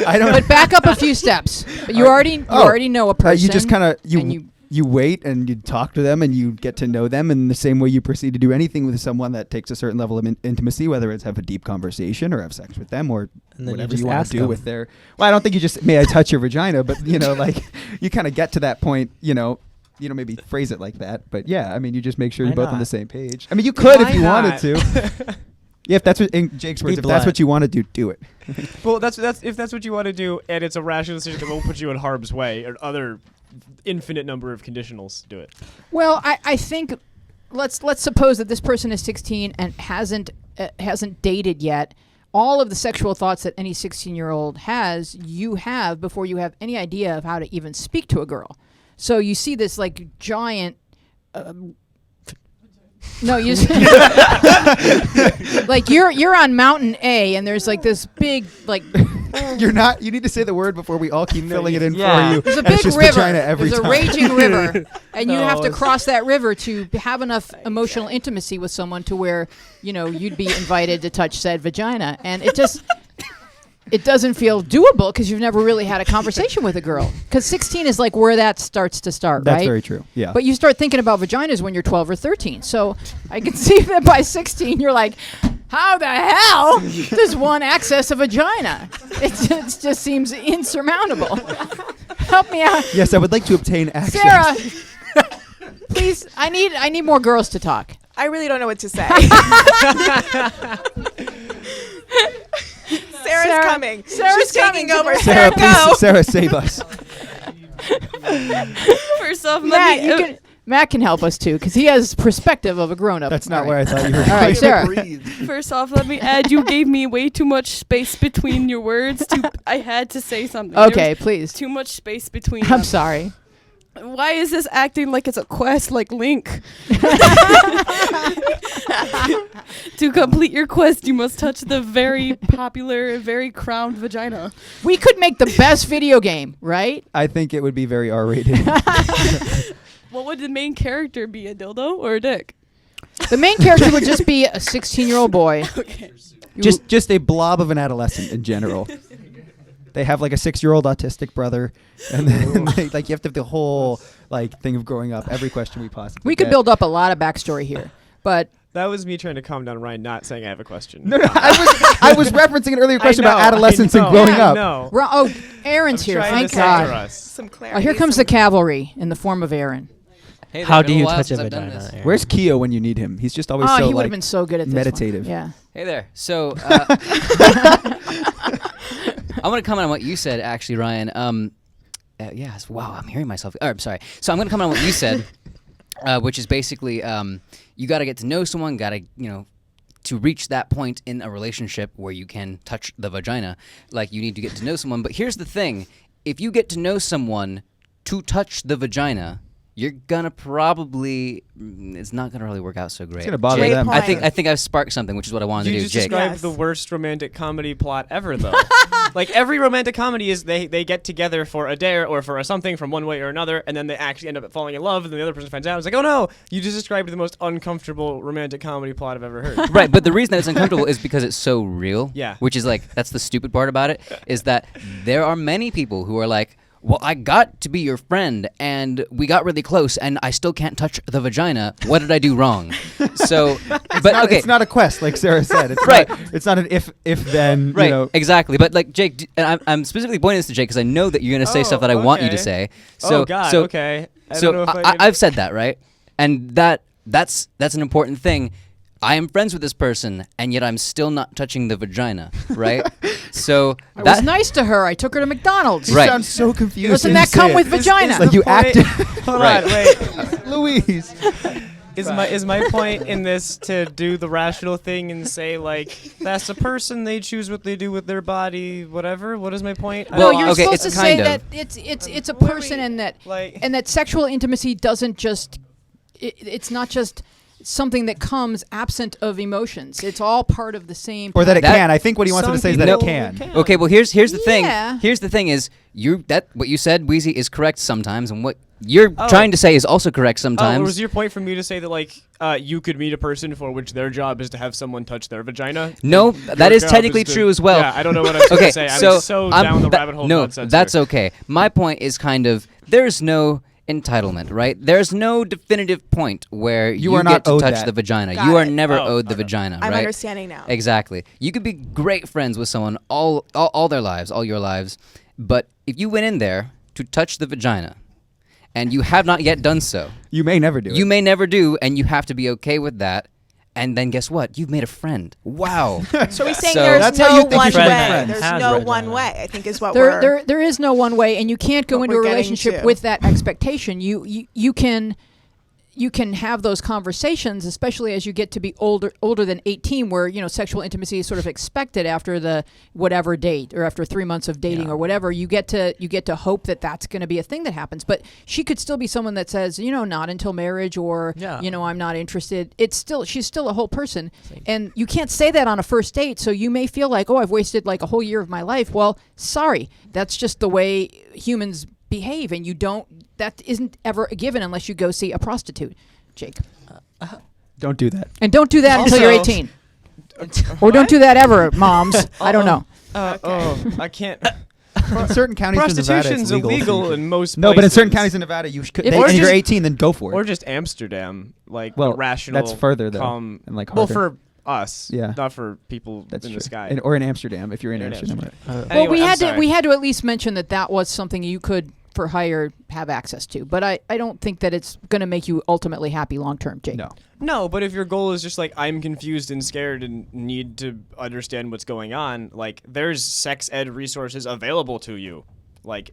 I don't. but back up a few steps. But you already know a person. You just kind of and you wait and you talk to them and you get to know them in the same way you proceed to do anything with someone that takes a certain level of intimacy, whether it's have a deep conversation or have sex with them or And then you whatever just you want ask to do them. with their. Well, I don't think you just may I touch your vagina, but you know, like you kind of get to that point, you know, maybe phrase it like that. But yeah, I mean, you just make sure Why you're both on not? the same page. I mean, you could Why if you wanted not? to. Yeah, if that's what in Jake's words, Be if that's what blunt. you want to do, do it. Well, that's if that's what you want to do, and it's a rational decision that won't put you in harm's way, or other infinite number of conditionals do it. Well, I think let's suppose that this person is 16 and hasn't dated yet. all of the sexual thoughts that any 16-year-old has, you have before you have any idea of how to even speak to a girl. So you see this like giant. No, you like you're on Mountain A, and there's like this big like. You're not. You need to say the word before we all keep filling it in for you. There's a And it's big just river. vagina every There's time. a raging river, and you No, have to it's- cross that river to have enough emotional intimacy with someone to where you'd be invited to touch said vagina, and it doesn't feel doable because you've never really had a conversation with a girl. Because 16 is like where that starts to start, That's right? very true. Yeah. But you start thinking about vaginas when you're 12 or 13. So I can see that by 16 you're like, how the hell does one access a vagina? It just seems insurmountable. Help me out. Yes, I would like to obtain access. Sarah, please, I need more girls to talk. I really don't know what to say. Sarah's coming. Sarah's She's taking coming. over. Sarah, Sarah, go. please, Sarah, save us. First off, Matt can help us too because he has perspective of a grown-up. That's not All where I right. thought you were All right, going. Sarah. First off, let me add. You gave me way too much space between your words. I had to say something. There Okay, was please. too much space between. I'm sorry. Why is this acting like it's a quest like Link? To complete your quest, you must touch the very popular, very crowned vagina. We could make the best video game, right? I think it would be very R-rated. What would the main character be? A dildo or a dick? The main character would just be a 16-year-old boy. Okay. just a blob of an adolescent in general. They have like a 6-year-old autistic brother, and then like you have to have the whole like thing of growing up. Every question we possibly We could get. build up a lot of backstory here, but That was me trying to calm down Ryan, not saying I have a question. No, I was referencing an earlier question about adolescence and growing up. No. Aaron's here. Trying Thank to center God. us. Some clarity. Here comes the cavalry in the form of Aaron. Hey, How there's do been you while touch a since I've done vagina? this. Aaron? Where's Keo when you need him? He's just always Oh, so he would have like been so good at this meditative. one. Yeah. Hey there. So I want to comment on what you said, actually, Ryan. Yes. Wow, I'm hearing myself. Oh, I'm sorry. So I'm going to comment on what you said, which is basically you got to get to know someone. Got to to reach that point in a relationship where you can touch the vagina. Like you need to get to know someone. But here's the thing: if you get to know someone to touch the vagina, you're gonna probably it's not gonna really work out so great. It's gonna bother Great them. point. I think I've sparked something, which is what I wanted You to do, just Jake. described Yes. the worst romantic comedy plot ever, though. Like every romantic comedy is they get together for a dare or for a something from one way or another, and then they actually end up falling in love, and then the other person finds out. It's like, oh no, you just described the most uncomfortable romantic comedy plot I've ever heard. Right, but the reason that it's uncomfortable is because it's so real. Yeah. Which is like that's the stupid part about it is that there are many people who are like, well, I got to be your friend, and we got really close, and I still can't touch the vagina. What did I do wrong? So, but okay, It's not a quest, like Sarah said. It's Right. Not, it's not an if then. right, You know, exactly. But like Jake, and I'm specifically pointing this to Jake because I know that you're going to say stuff that I want you to okay. say. So, oh God, so, okay. I so don't know if I've said that, right? And that's an important thing. I am friends with this person, and yet I'm still not touching the vagina, right? So I was nice to her. I took her to McDonald's. you Right. sound so confused. Doesn't when that you say come it. with vagina? It's like you acted. Hold Right. on, wait. Louise. Is my point in this to do the rational thing and say like that's a person, they choose what they do with their body, whatever? What is my point? No, Well, you're okay, supposed to it's say kind that of. it's a Wait, person, like and that sexual intimacy doesn't just it's not just something that comes absent of emotions. It's all part of the same. Or that it That- can. I think what he wants him to some say is that it people can. Okay, well here's the Yeah. thing. Here's the thing is what you said, Wheezy, is correct sometimes, and what you're Oh. trying to say is also correct Oh, sometimes. was your point for me to say that like you could meet a person for which their job is to have someone touch their vagina? No, that Your is job technically to- true as well. Yeah, I don't know what I was Okay, going to say. so I'm so I'm- down the that- rabbit hole. No, of nonsense that's here. okay. My point is kind of there's no entitlement, right? There's no definitive point where You you are get not to owed touch that. the vagina. Got You are it. never Oh, owed the okay. vagina, I'm right? understanding now. Exactly. You could be great friends with someone all their lives, all your lives, but if you went in there to touch the vagina and you have not yet done so, You may never do it. you may never do, and you have to be okay with that. And then guess what? You've made a friend. Wow. So we're saying So- there's That's how you no think you one should make way. friends. There's Has no vagina. one way. I think is what we're. there is no one way, and you can't go What into a we're getting relationship to. with that expectation. You can you can have those conversations, especially as you get to be older than 18, where sexual intimacy is sort of expected after the whatever date or after 3 months of dating or whatever. You get to hope that that's going to be a thing that happens. But she could still be someone that says, not until marriage, or I'm not interested. She's still a whole person, and you can't say that on a first date. So you may feel like, oh, I've wasted like a whole year of my life. Well, sorry, that's just the way humans behave, and that isn't ever a given unless you go see a prostitute. Jake, Don't do that. and don't do that until you're 18, or don't do that ever, moms. I don't know. I can't. In certain counties in Nevada, it's Prostitution's legal. illegal in most No, but in certain places. counties in Nevada, you could. If- And or if you're just- 18, then go for it. Or just Amsterdam, like Well, rational. that's further, though, calm- and, like, well, harder. for us, Yeah. not for people That's in true. the sky. Or in Amsterdam, if you're in In Amsterdam. Amsterdam. Right. Well, Anyway, we I'm had sorry. to at least mention that was something you could, for hire, have access to. But I don't think that it's going to make you ultimately happy long term, Jake. No. No, but if your goal is just like I'm confused and scared and need to understand what's going on, like there's sex ed resources available to you. Like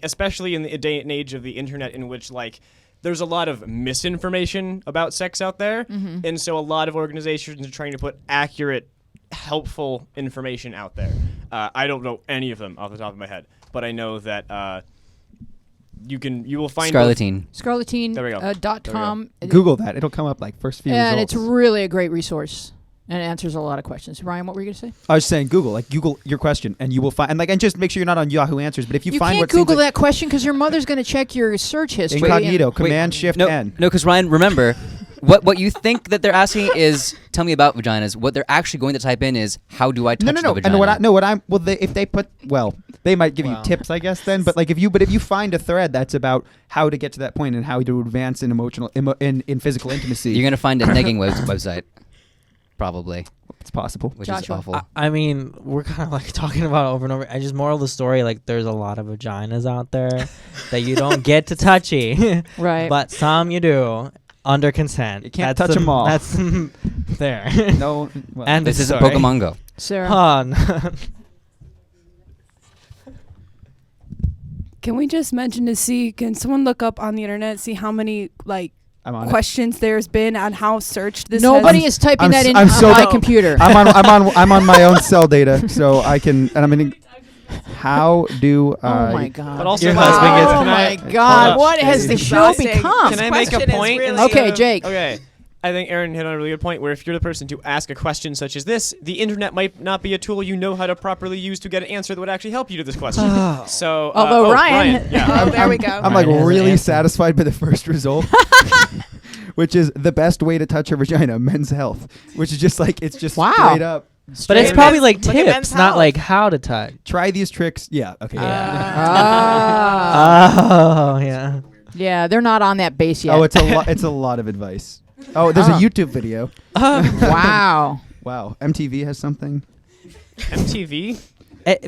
especially in the day and age of the internet, in which like there's a lot of misinformation about sex out there, and so a lot of organizations are trying to put accurate, helpful information out there. I don't know any of them off the top of my head, but I know that you will find Scarletine. Scarletine, There we go. .com. Google that. It'll come up like first few And results. it's really a great resource. And it answers a lot of questions. Ryan, what were you going to say? I was saying Google your question, and you will find, and just make sure you're not on Yahoo Answers. But if you find can't what seems Google like that question because your mother's going to check your search history. incognito, Wait, Command Shift no, N. No, because Ryan, remember, what you think that they're asking is, tell me about vaginas. What they're actually going to type in is, how do I touch No. the vagina? And if they put, they might give you Wow. tips, I guess. Then, but if you find a thread that's about how to get to that point and how to advance in in physical intimacy, You're going to find a negging website, probably, it's possible. which Joshua. is awful. I mean, we're kind of like talking about it over and over. I just moral of the story, like there's a lot of vaginas out there that you don't get to touchy, Right. but some you do under consent. You can't That's touch 'em all. That's there. No, well, And This isn't sorry. Pokemon Go. Sarah. Oh, no. Can we just mention can someone look up on the internet, see how many I'm on it. questions there's been on how searched this Nobody has? is typing I'm that s- in I'm on so my bad. computer. I'm on my own cell data, so I can, and I'm going to. How do I? Oh my God. But also, Your my- husband gets- Oh can I- my God. up. What has the show Exhausting. become? Can I make a question is point? really- instead Okay, of- Jake. Okay. I think Aaron hit on a really good point where if you're the person to ask a question such as this, the internet might not be a tool you know how to properly use to get an answer that would actually help you to this question. So, Although Ryan- yeah. Oh, there we go. I'm like Ryan has an really answer. satisfied by the first result, which is the best way to touch a vagina, Men's Health, which is just like it's just Wow. straight up. But it's Straight probably up. like Look at Men's tips, not Health. like how to touch. Try these tricks. Yeah. Okay. Ah. Oh, yeah. Yeah, they're not on that base yet. Oh, it's a lot of advice. Oh, there's a Oh. YouTube video. Wow. Wow. MTV has something. MTV?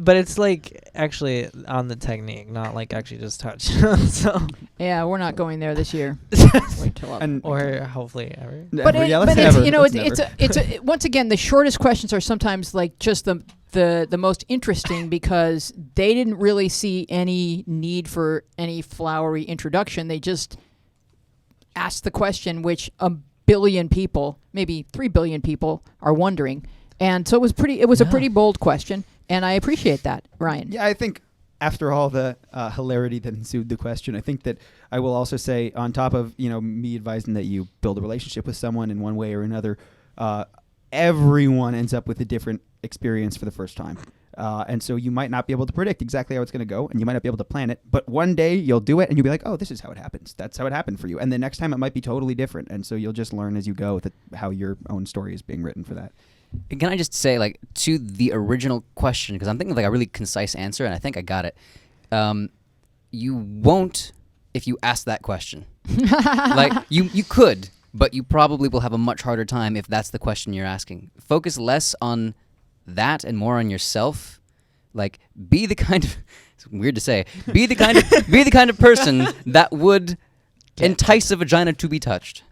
But it's like actually on the technique, not like actually just touch. So Yeah, we're not going there this year. Wait till And or hopefully ever. but yeah, let's it's never, it's let's never. once again the shortest questions are sometimes like just the most interesting because they didn't really see any need for any flowery introduction. They just asked the question which a billion people, maybe 3 billion people are wondering. And so it was a pretty bold question, and I appreciate that, Ryan. Yeah, I think after all the hilarity that ensued the question, I think that I will also say, on top of me advising that you build a relationship with someone in one way or another, everyone ends up with a different experience for the first time. And so you might not be able to predict exactly how it's going to go, and you might not be able to plan it. But one day you'll do it, and you'll be like, oh, this is how it happens. That's how it happened for you. And the next time it might be totally different. And so you'll just learn as you go how your own story is being written for that. Can I just say, like, to the original question, because I'm thinking of like a really concise answer, and I think I got it. You won't if you ask that question. Like, you could, but you probably will have a much harder time if that's the question you're asking. Focus less on that and more on yourself. Like, be the kind of it's weird to say. Be the kind of person that would entice a vagina to be touched.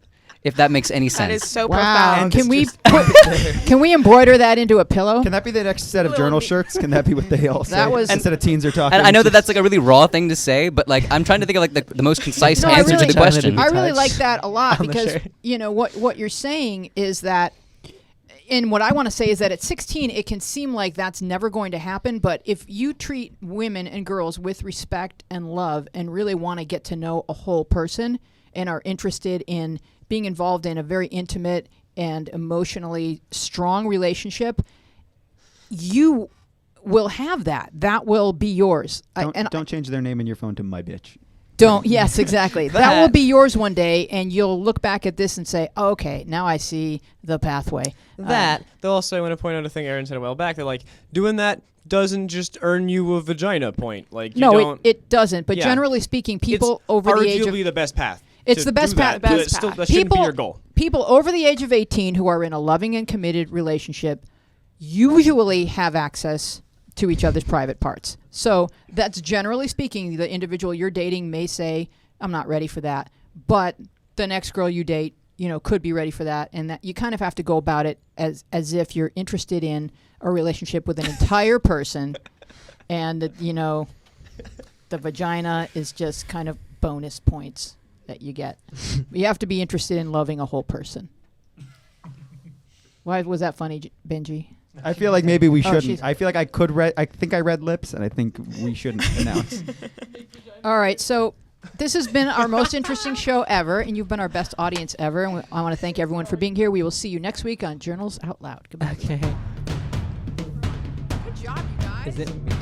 if that makes any That is sense. so Wow. profound. Can we embroider that into a pillow? Can that be the next set of journal shirts? Can that be what they all say? That was- instead of teens are talking. And I know that just- that's like a really raw thing to say, but like I'm trying to think of like the most concise No, I answer really- to the question. I really touch like that a lot on the because shirt. you know what you're saying is that, and what I want to say is that at 16 it can seem like that's never going to happen, but if you treat women and girls with respect and love and really want to get to know a whole person and are interested in being involved in a very intimate and emotionally strong relationship, you will have that. That will be yours. Don't change their name in your phone to my bitch. Don't. Yes, exactly. That will be yours one day, and you'll look back at this and say, oh, "Okay, now I see the pathway." They'll also, I want to point out a thing Aaron said a while back. They're like, doing that doesn't just earn you a vagina point. Like, you No, don't. it doesn't. But Yeah. generally speaking, people it's over the age of arguably the best path. It's to the best do that, path- but best it's still, path. that shouldn't be People- your goal. people over the age of 18 who are in a loving and committed relationship usually have access to each other's private parts. So that's generally speaking, the individual you're dating may say, "I'm not ready for that," but the next girl you date, you know, could be ready for that, and that you kind of have to go about it as if you're interested in a relationship with an entire person, and that, you know, the vagina is just kind of bonus points that you get. You have to be interested in loving a whole person. Why was that funny, Benji? I feel like maybe we Oh, shouldn't. she's- I feel like I think I read lips, and I think we shouldn't announce. All right, so this has been our most interesting show ever, and you've been our best audience ever. And I want to thank everyone for being here. We will see you next week on Journals Out Loud. Goodbye. Okay. Good job, you guys. Is it me?